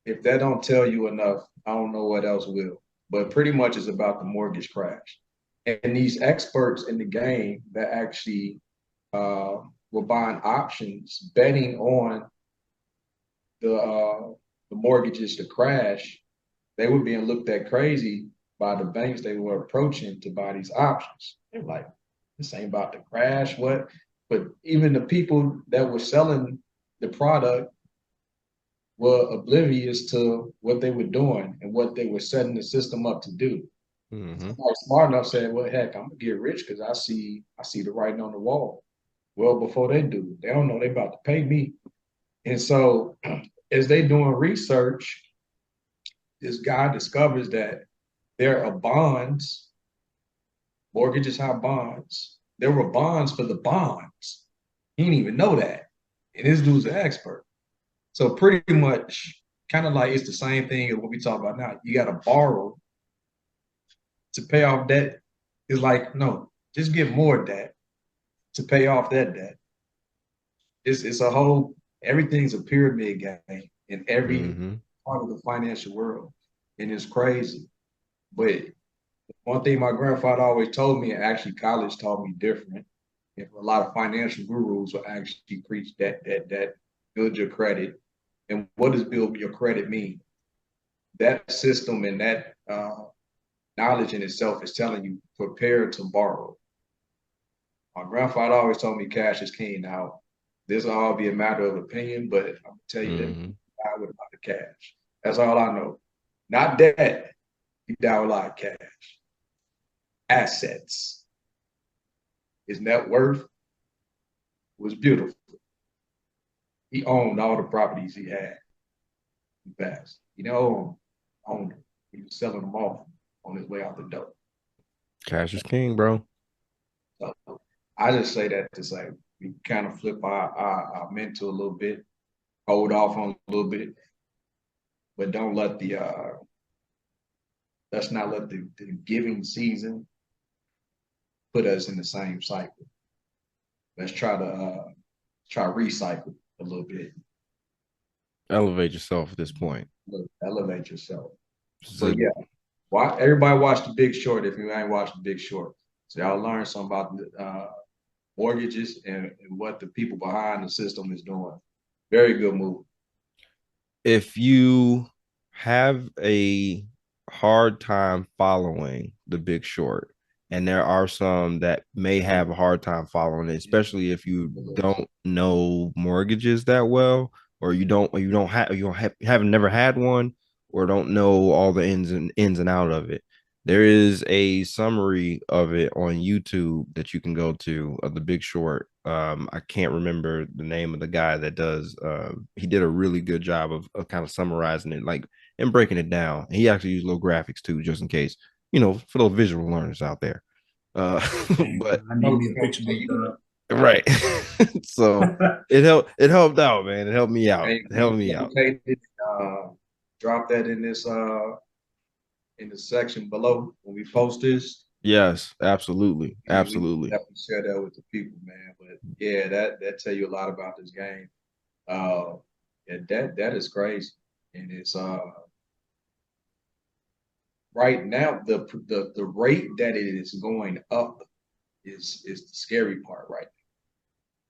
If that don't tell you enough, I don't know what else will. But pretty much it's about the mortgage crash. And these experts in the game that actually were buying options, betting on the mortgages to crash, they were being looked at crazy by the banks they were approaching to buy these options. They're like, this ain't about to crash, what? But even the people that were selling the product were oblivious to what they were doing and what they were setting the system up to do. Mm-hmm. Smart enough said, well, heck, I'm gonna get rich because I see the writing on the wall. Well, before they do, they don't know they about to pay me. And so as they doing research, this guy discovers that there are bonds Mortgages have bonds. There were bonds for the bonds. He didn't even know that. And this dude's an expert. So pretty much kind of like it's the same thing as what we talk about now. You got to borrow to pay off debt. It's like, no, just get more debt to pay off that debt. It's a whole, everything's a pyramid game in every part of the financial world. And it's crazy. But one thing my grandfather always told me, and actually college taught me different, and a lot of financial gurus will actually preach that build your credit. And what does build your credit mean? That system and that knowledge in itself is telling you prepare to borrow. My grandfather always told me cash is king. Now, this will all be a matter of opinion, but I'm gonna tell you that you die with a lot of cash. That's all I know. Not debt. You die with a lot of cash. Assets. His net worth was beautiful. He owned all the properties he had. He passed. He owned them. He was selling them off on his way out the door. Cash is king, bro. So I just say that to say we kind of flip our mental a little bit, hold off on a little bit, but don't let the let's not let the giving season put us in the same cycle. Let's try to recycle a little bit. Elevate yourself at this point. Elevate yourself. So yeah, everybody watch The Big Short if you ain't watched The Big Short. So y'all learn something about mortgages and what the people behind the system is doing. Very good movie. If you have a hard time following The Big Short, and there are some that may have a hard time following it, especially if you don't know mortgages that well, or you haven't never had one, or don't know all the ins and out of it. There is a summary of it on YouTube that you can go to of The Big Short. I can't remember the name of the guy that does. He did a really good job of kind of summarizing it, like, and breaking it down. And he actually used little graphics too, just in case, for those visual learners out there. But I need me a picture book. Right. So it helped out, man. It helped me out. It helped me out. Drop that in this in the section below when we post this. Yes, absolutely. We Absolutely. definitely share that with the people, man. But yeah, that tell you a lot about this game. Yeah, that is crazy. And it's right now the rate that it is going up is the scary part right now.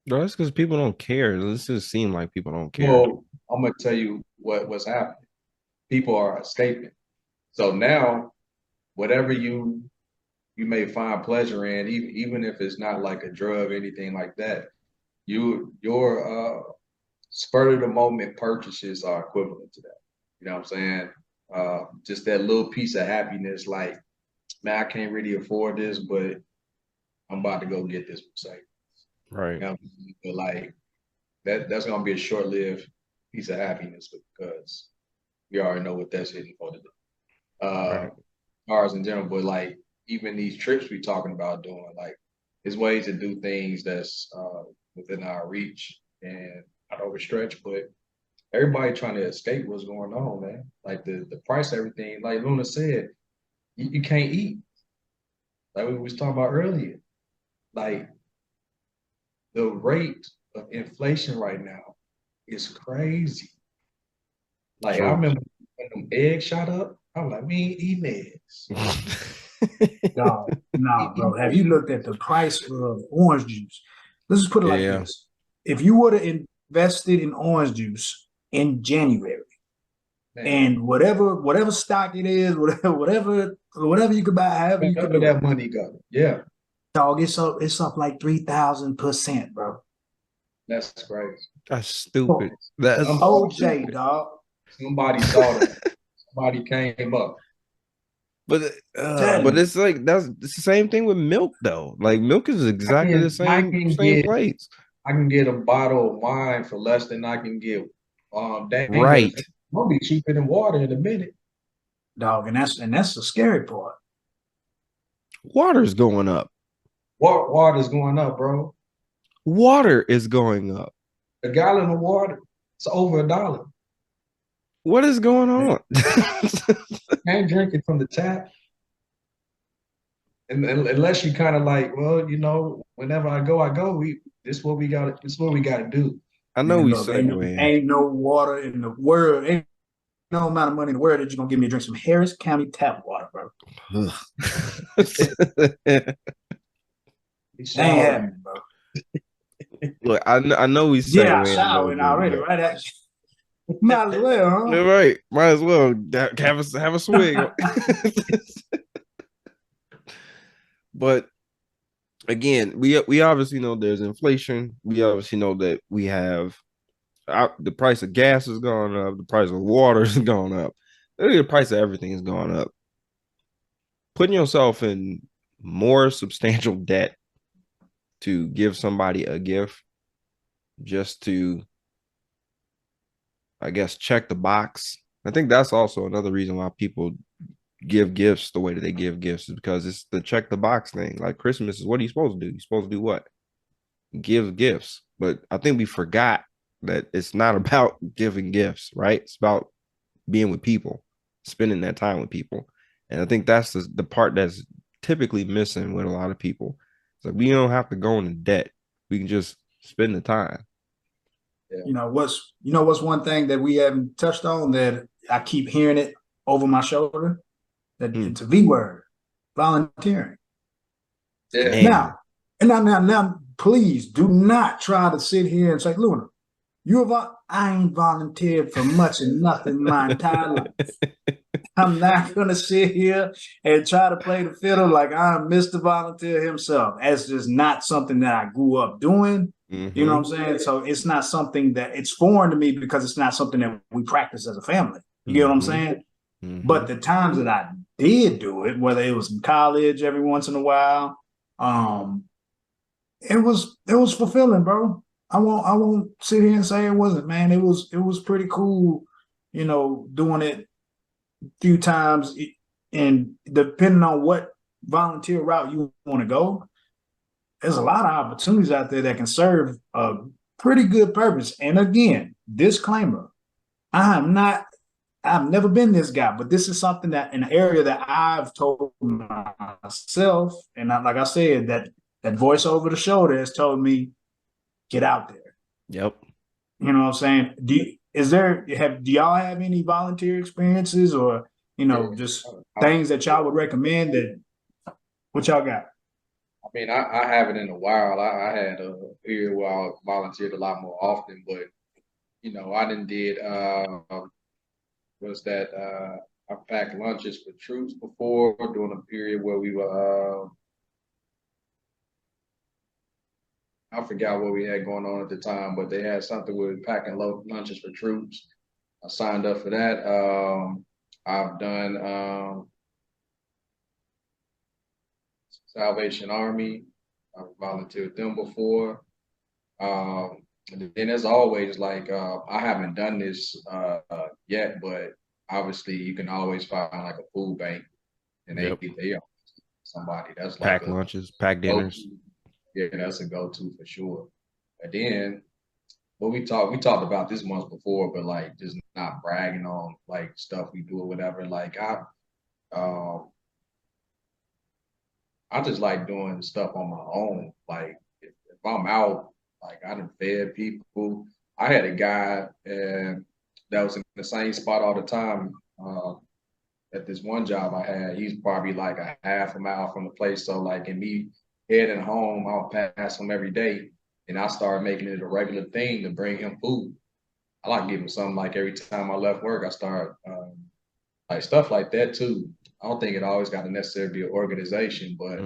Bro, that's because people don't care. This just seems like people don't care. Well, I'm gonna tell you what's happening. People are escaping. So now, whatever you may find pleasure in, even if it's not like a drug or anything like that, your spur of the moment purchases are equivalent to that. You know what I'm saying? Just that little piece of happiness, like, man, I can't really afford this, but I'm about to go get this savings. Right. You know, but like that's gonna be a short-lived piece of happiness because we already know what that's hitting for today. Right. Cars in general, but like even these trips we talking about doing, like, there's ways to do things that's within our reach and not overstretch, but everybody trying to escape what's going on, man. Like the price of everything, like Luna said, you can't eat. Like we was talking about earlier. Like the rate of inflation right now is crazy. Like True. I remember when them eggs shot up, I was like, we ain't eating eggs. No, bro. Have you looked at the price of orange juice? Let's just put it like this. If you would have invested in orange juice in January, man, and whatever stock it is, whatever you could buy, however you could do that money go. Yeah. Dog, it's up like 3,000%, bro. That's crazy. That's stupid. That's OJ, dog. Somebody saw that. Somebody came up. But it's like it's the same thing with milk though. Like milk is exactly the same place. I can get a bottle of wine for less than I can get right. It's gonna be cheaper than water in a minute. Dog, and that's the scary part. Water's going up. Water's going up, bro. Water is going up. A gallon of water, it's over $1. What is going on? Can't drink it from the tap. And unless you kind of like, well, whenever I go, I go. This is what we got. This is what we got to do. I know Man, we look, segue. ain't no water in the world. Ain't no amount of money in the world that you're gonna give me a drink some Harris County tap water, bro. That ain't happening, bro. Look, I know we Yeah, segue a little showering bit, already, but right? Might as well, huh? you're right. Might as well have a swig. But again, we obviously know there's inflation. We obviously know that we have the price of gas has gone up, the price of water has gone up, the price of everything has gone up. Putting yourself in more substantial debt to give somebody a gift just to, I guess, check the box. I think that's also another reason why people give gifts the way that they give gifts is because it's the check the box thing. Like Christmas is what are you supposed to do? You're supposed to do what? Give gifts. But I think we forgot that it's not about giving gifts, right? It's about being with people, spending that time with people. And I think that's the part that's typically missing with a lot of people. It's like we don't have to go into debt. We can just spend the time. Yeah. What's one thing that we haven't touched on that I keep hearing it over my shoulder? That it's a V word, volunteering. Yeah. Now, and now, please do not try to sit here and say, Luna, I ain't volunteered for much and nothing my entire life. I'm not gonna sit here and try to play the fiddle like I'm Mr. Volunteer himself. That's just not something that I grew up doing. You know what I'm saying? So it's not something that it's foreign to me because it's not something that we practice as a family. You get what I'm saying? But the times that I did do it, whether it was in college every once in a while, it was fulfilling, bro. I won't sit here and say it wasn't, man. It was pretty cool, doing it a few times, and depending on what volunteer route you want to go, there's a lot of opportunities out there that can serve a pretty good purpose. And again, disclaimer: I've never been this guy, but this is something that an area that I've told myself, and like I said, that voice over the shoulder has told me, get out there. Yep. You know what I'm saying? Do y'all have any volunteer experiences or, just things that y'all would recommend what y'all got? I mean, I haven't in a while. I had a period where I volunteered a lot more often, but I did was that I packed lunches for troops before during a period where we were I forgot what we had going on at the time, but they had something with packing lunches for troops. I signed up for that. I've done Salvation Army. I've volunteered them before. And then as always, like I haven't done this yet, but obviously you can always find like a food bank, and they are somebody that's pack like lunches, pack dinners. Yeah, that's a go-to for sure. And then, but we talked about this once before, but like just not bragging on like stuff we do or whatever. Like I just like doing stuff on my own. Like if I'm out, like I done fed people. I had a guy that was in the same spot all the time. At this one job I had, he's probably like a half a mile from the place. So like in me heading home, I'll pass him every day. And I started making it a regular thing to bring him food. I like giving him something like every time I left work, I start like stuff like that too. I don't think it always got to necessarily be an organization, but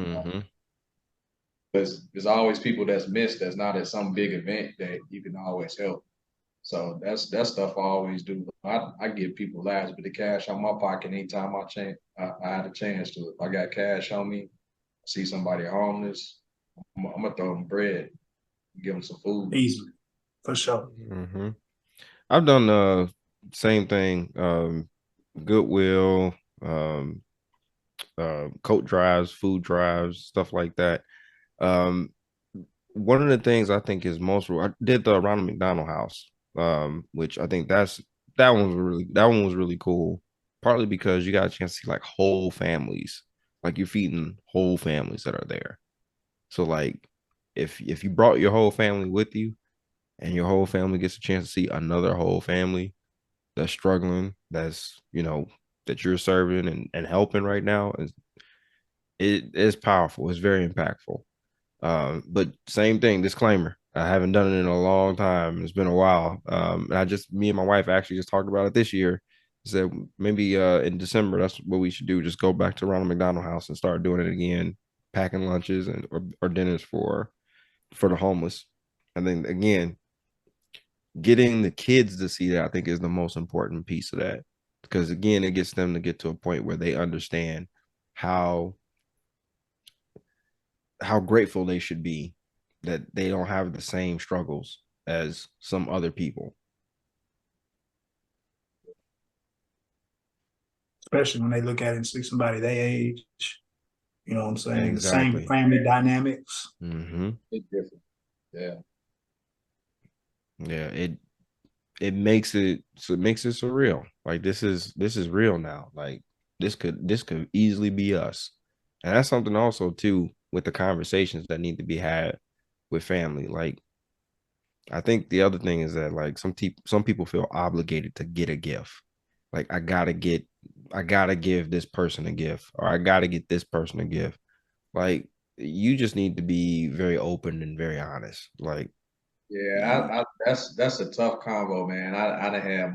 there's always people that's missed that's not at some big event that you can always help. So that's stuff I always do. I give people last bit of cash on my pocket anytime I had a chance to. If I got cash on me, see somebody homeless, I'm gonna throw them bread, give them some food. Easily, for sure. I've done the same thing. Goodwill, coat drives, food drives, stuff like that. Um, One of the things I think is most, I did the Ronald McDonald House, which I think that one was really cool. Partly because you got a chance to see like whole families, like you're feeding whole families that are there. So like, if you brought your whole family with you, and your whole family gets a chance to see another whole family that's struggling, that's that you're serving and helping right now, it is powerful. It's very impactful. But same thing, disclaimer. I haven't done it in a long time. It's been a while. And me and my wife actually just talked about it this year. Said maybe in December, that's what we should do. Just go back to Ronald McDonald House and start doing it again, packing lunches or dinners for the homeless. And then again, getting the kids to see that I think is the most important piece of that. Because again, it gets them to get to a point where they understand how grateful they should be that they don't have the same struggles as some other people. Especially when they look at it and see somebody their age. You know what I'm saying? The same Exactly. family dynamics. Mm-hmm. It's different. Yeah. Yeah. It makes it surreal. Like this is real now. Like this could easily be us. And that's something also too with the conversations that need to be had with family. Like I think the other thing is that like some people feel obligated to get a gift. Like I gotta give this person a gift, or I gotta get this person a gift. Like you just need to be very open and very honest. Like Yeah, that's a tough combo, man. I done have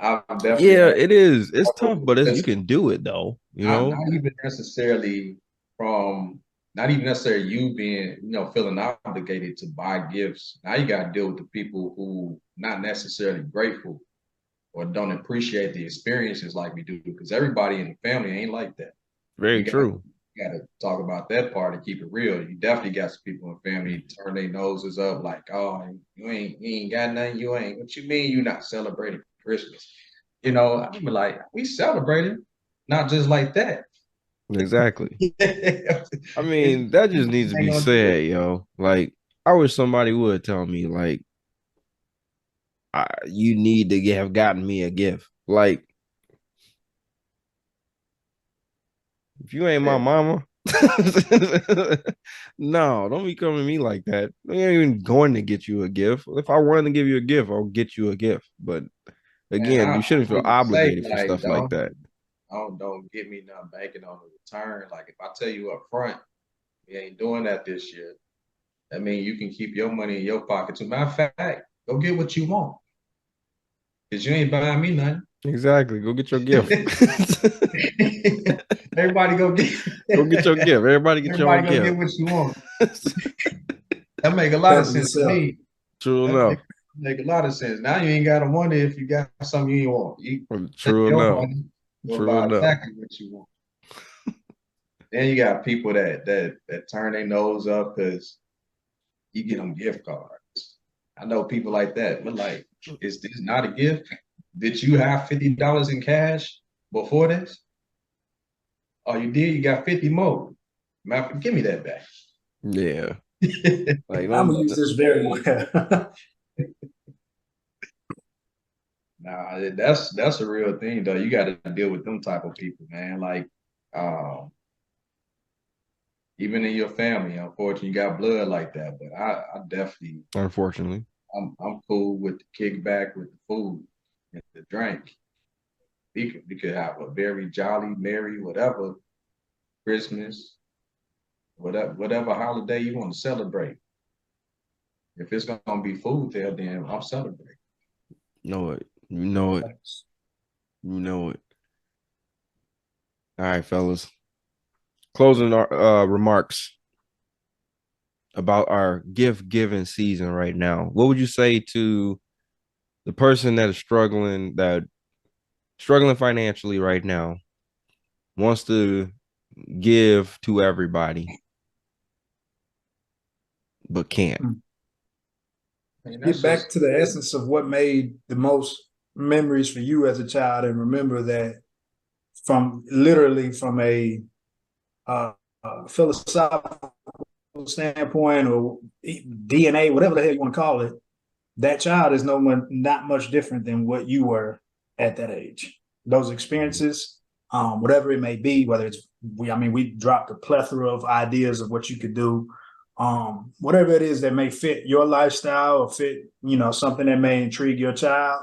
I've definitely yeah, had it is. It's tough, trouble but you because can do it though. You not know, even necessarily from not even necessarily you being, feeling obligated to buy gifts. Now you gotta deal with the people who not necessarily grateful or don't appreciate the experiences like we do, because everybody in the family ain't like that. very You got true. you got to talk about that part and keep it real. You definitely got some people in family turn their noses up like, oh, you ain't got nothing. You ain't. What you mean you not celebrating Christmas? I'm like, we celebrating, not just like that. Exactly. I It's mean, that just needs to ain't be gonna do it. said, yo. Like, I wish somebody would tell me, like, you need to have gotten me a gift. Like, if you ain't my Yeah, mama, no, don't be coming to me like that. I ain't even going to get you a gift. If I wanted to give you a gift, I'll get you a gift. But man, again, I you shouldn't feel even say obligated for like, stuff like that. don't get me nothing banking on the return. Like if I tell you up front, we ain't doing that this year. That means you can keep your money in your pocket. As a matter of fact, go get what you want. Because you ain't buying me nothing. Exactly. Go get your gift. Everybody go get Go get your gift. Everybody get your everybody own go get gift. what you want. That make a lot of Cover sense to yourself. me. True That enough. make a lot of sense. Now you ain't gotta wonder if you got something you want. You take True your enough. money, go True buy enough. exactly what you want. Then you got people that turn their nose up because you get them gift cards. I know people like that, but like, is this not a gift? Did you have $50 in cash before this? Oh, you did? You got 50 more. Man, give me that back. Yeah. Like I'm don't gonna use this very well. Nah, that's a real thing though. You got to deal with them type of people, man. Like, um, even in your family, unfortunately, you got blood like that. But I definitely, unfortunately. I'm cool with the kickback with the food and the drink. We could have a very jolly, merry, whatever Christmas, whatever holiday you want to celebrate. If it's gonna be food there, then I'm celebrating. Know it. You know it. You know it. All right, fellas. Closing our remarks about our gift giving season right now. What would you say to the person that is struggling financially right now, wants to give to everybody, but can't? I mean, that's Get just back to the essence of what made the most memories for you as a child, and remember that from literally from a philosophical standpoint or DNA, whatever the hell you want to call it, that child is not much different than what you were at that age. Those experiences, whatever it may be, whether it's we dropped a plethora of ideas of what you could do. Whatever it is that may fit your lifestyle or fit, something that may intrigue your child,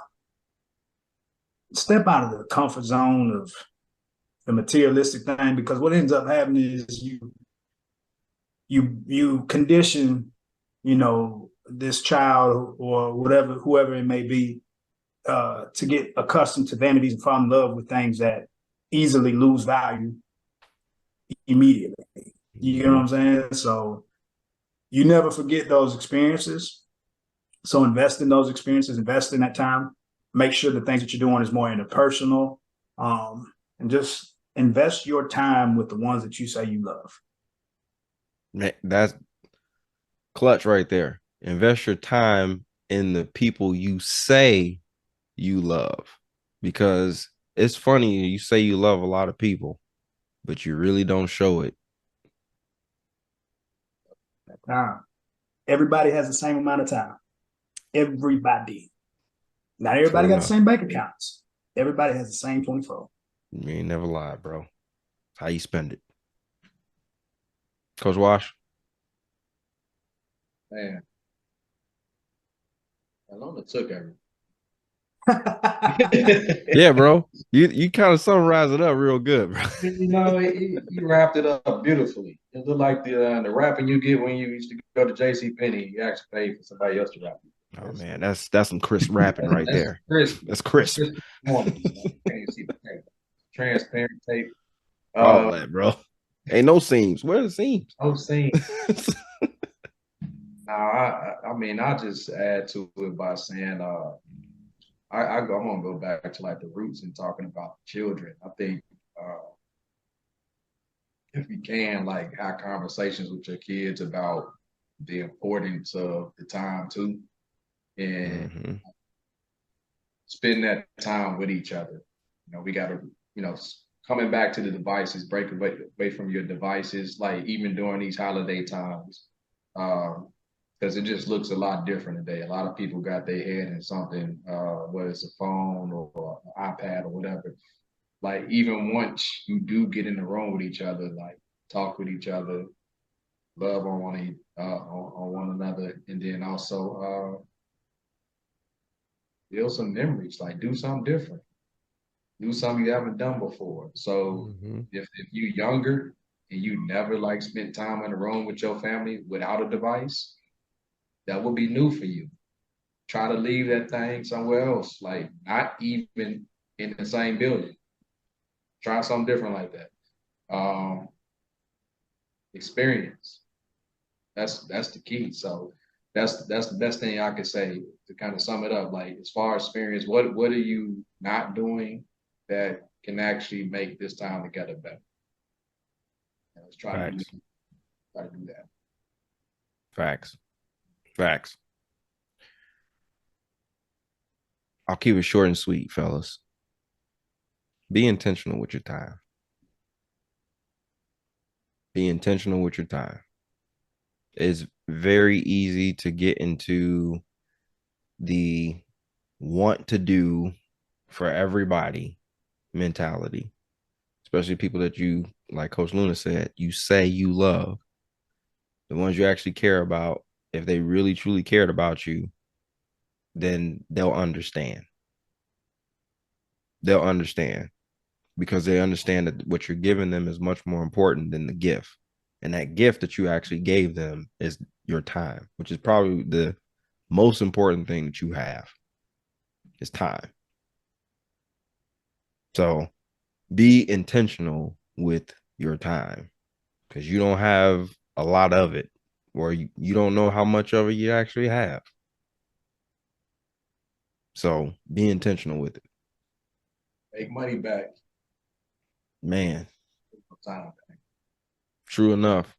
step out of the comfort zone of the materialistic thing, because what ends up happening is you condition, this child or whoever it may be, to get accustomed to vanities and fall in love with things that easily lose value immediately. You know what I'm saying? So you never forget those experiences. So invest in those experiences, invest in that time. Make sure the things that you're doing is more interpersonal, and just invest your time with the ones that you say you love. That's clutch right there. Invest your time in the people you say you love, because it's funny, you say you love a lot of people, but you really don't show it. Time. Everybody has the same amount of time. Everybody. Not everybody got the same bank accounts. Everybody has the same 24. You ain't never lied, bro. How you spend it. Coach Wash? Man, Alona took everything. Yeah, bro. You kind of summarize it up real good, bro. You wrapped it up beautifully. It looked like the wrapping you get when you used to go to JCPenney. You actually paid for somebody else to wrap you. Oh man, that's some crisp wrapping right there. Crisp. That's crisp. Can't see the tape. Transparent tape. All that, bro. Ain't no seams. Where are the seams? No seams. I just add to it by saying, I go back to like the roots and talking about children. I think if you can, like, have conversations with your kids about the importance of the time too, and spend that time with each other. We got to, coming back to the devices, break away from your devices, like even during these holiday times. Because it just looks a lot different today. A lot of people got their head in something, whether it's a phone or an iPad or whatever. Like, even once you do get in the room with each other, like, talk with each other, love on one another, and then also build some memories. Like, do something different, do something you haven't done before. So if you're younger and you never like spent time in the room with your family without a device, that will be new for you. Try to leave that thing somewhere else, like not even in the same building. Try something different like that. Experience. That's the key. So that's the best thing I could say to kind of sum it up. Like, as far as experience, what are you not doing that can actually make this time together better? And let's try to do that. Facts. I'll keep it short and sweet, fellas. Be intentional with your time. Be intentional with your time. It's very easy to get into the want to do for everybody mentality, especially people that you, like Coach Luna said, you say you love. The ones you actually care about, if they really truly cared about you, then they'll understand. They'll understand, because they understand that what you're giving them is much more important than the gift. And that gift that you actually gave them is your time, which is probably the most important thing that you have, is time. So be intentional with your time, because you don't have a lot of it, or you don't know how much of it you actually have. So be intentional with it. Make money back. Man. Time back. True enough.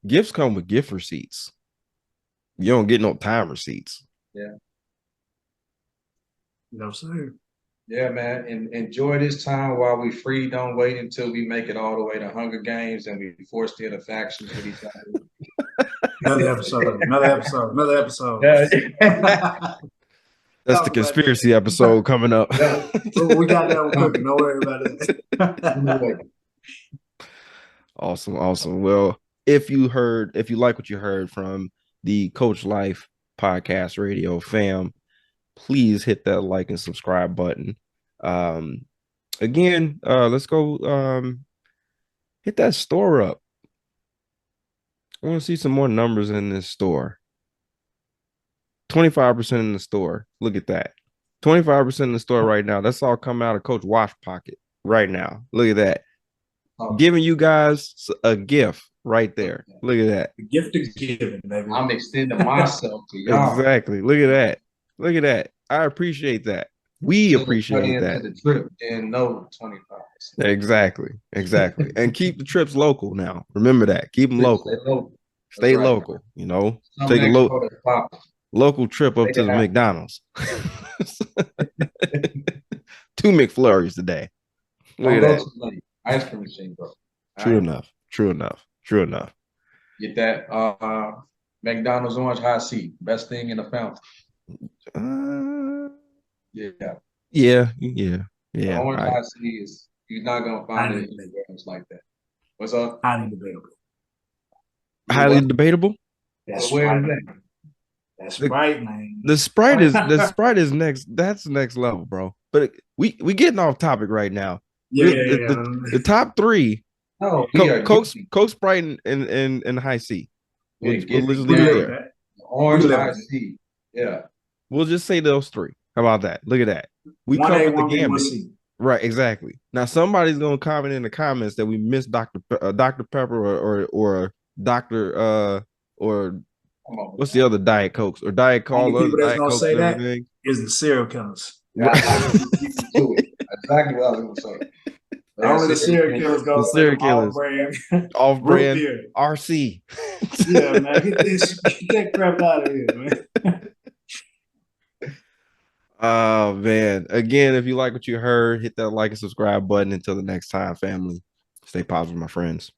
Gifts come with gift receipts. You don't get no time receipts. Yeah. No, sir. Yeah, man. And enjoy this time while we free. Don't wait until we make it all the way to Hunger Games and we forced into factions with each other. Another episode. Another episode. Another episode. Yeah. That's the Talk about that. conspiracy episode coming up. Yeah. We got that one cooking. Don't worry about it. Awesome, awesome. Well, if you like what you heard from the Coach Life podcast radio fam, please hit that like and subscribe button. Again, let's go hit that store up. I want to see some more numbers in this store. 25% in the store. Look at that. 25% in the store right now. That's all coming out of Coach Wash pocket right now. Look at that. Giving you guys a gift right there. Look at that. The gift of giving, baby. I'm extending myself to y'all. Exactly. Look at that. Look at that. I appreciate that. We appreciate that. The trip and no 25. Exactly. Exactly. And keep the trips local now. Remember that. Keep them local. Stay local. You know, take a local trip up to the McDonald's. 2 McFlurries today. Look at that. Ice cream machine, bro. True enough. True enough. True enough. Get that McDonald's orange high C. Best thing in the fountain. Yeah. Yeah. Yeah. Yeah. Orange high C is, you're not gonna find it anywhere else like that. What's up? Highly debatable. Highly debatable? That's right. That's right, man. The Sprite is next. That's next level, bro. But we getting off topic right now. Yeah, the top 3. No, Coke, Sprite, and High C. We'll just leave it there. Orange High C. Yeah. We'll just say those 3. How about that? Look at that. We covered the gamut. Right, exactly. Now somebody's gonna comment in the comments that we missed Dr. Pepper or Dr. or what's the other Diet Cokes or Diet Cola? People that's gonna say that is the serial killers. Exactly what I was gonna say. Only the serial killers go. The serial killers. Off-brand RC. Yeah, man. Get that crap out of here, man. Oh man. Again, if you like what you heard, hit that like and subscribe button. Until the next time, family. Stay positive, my friends.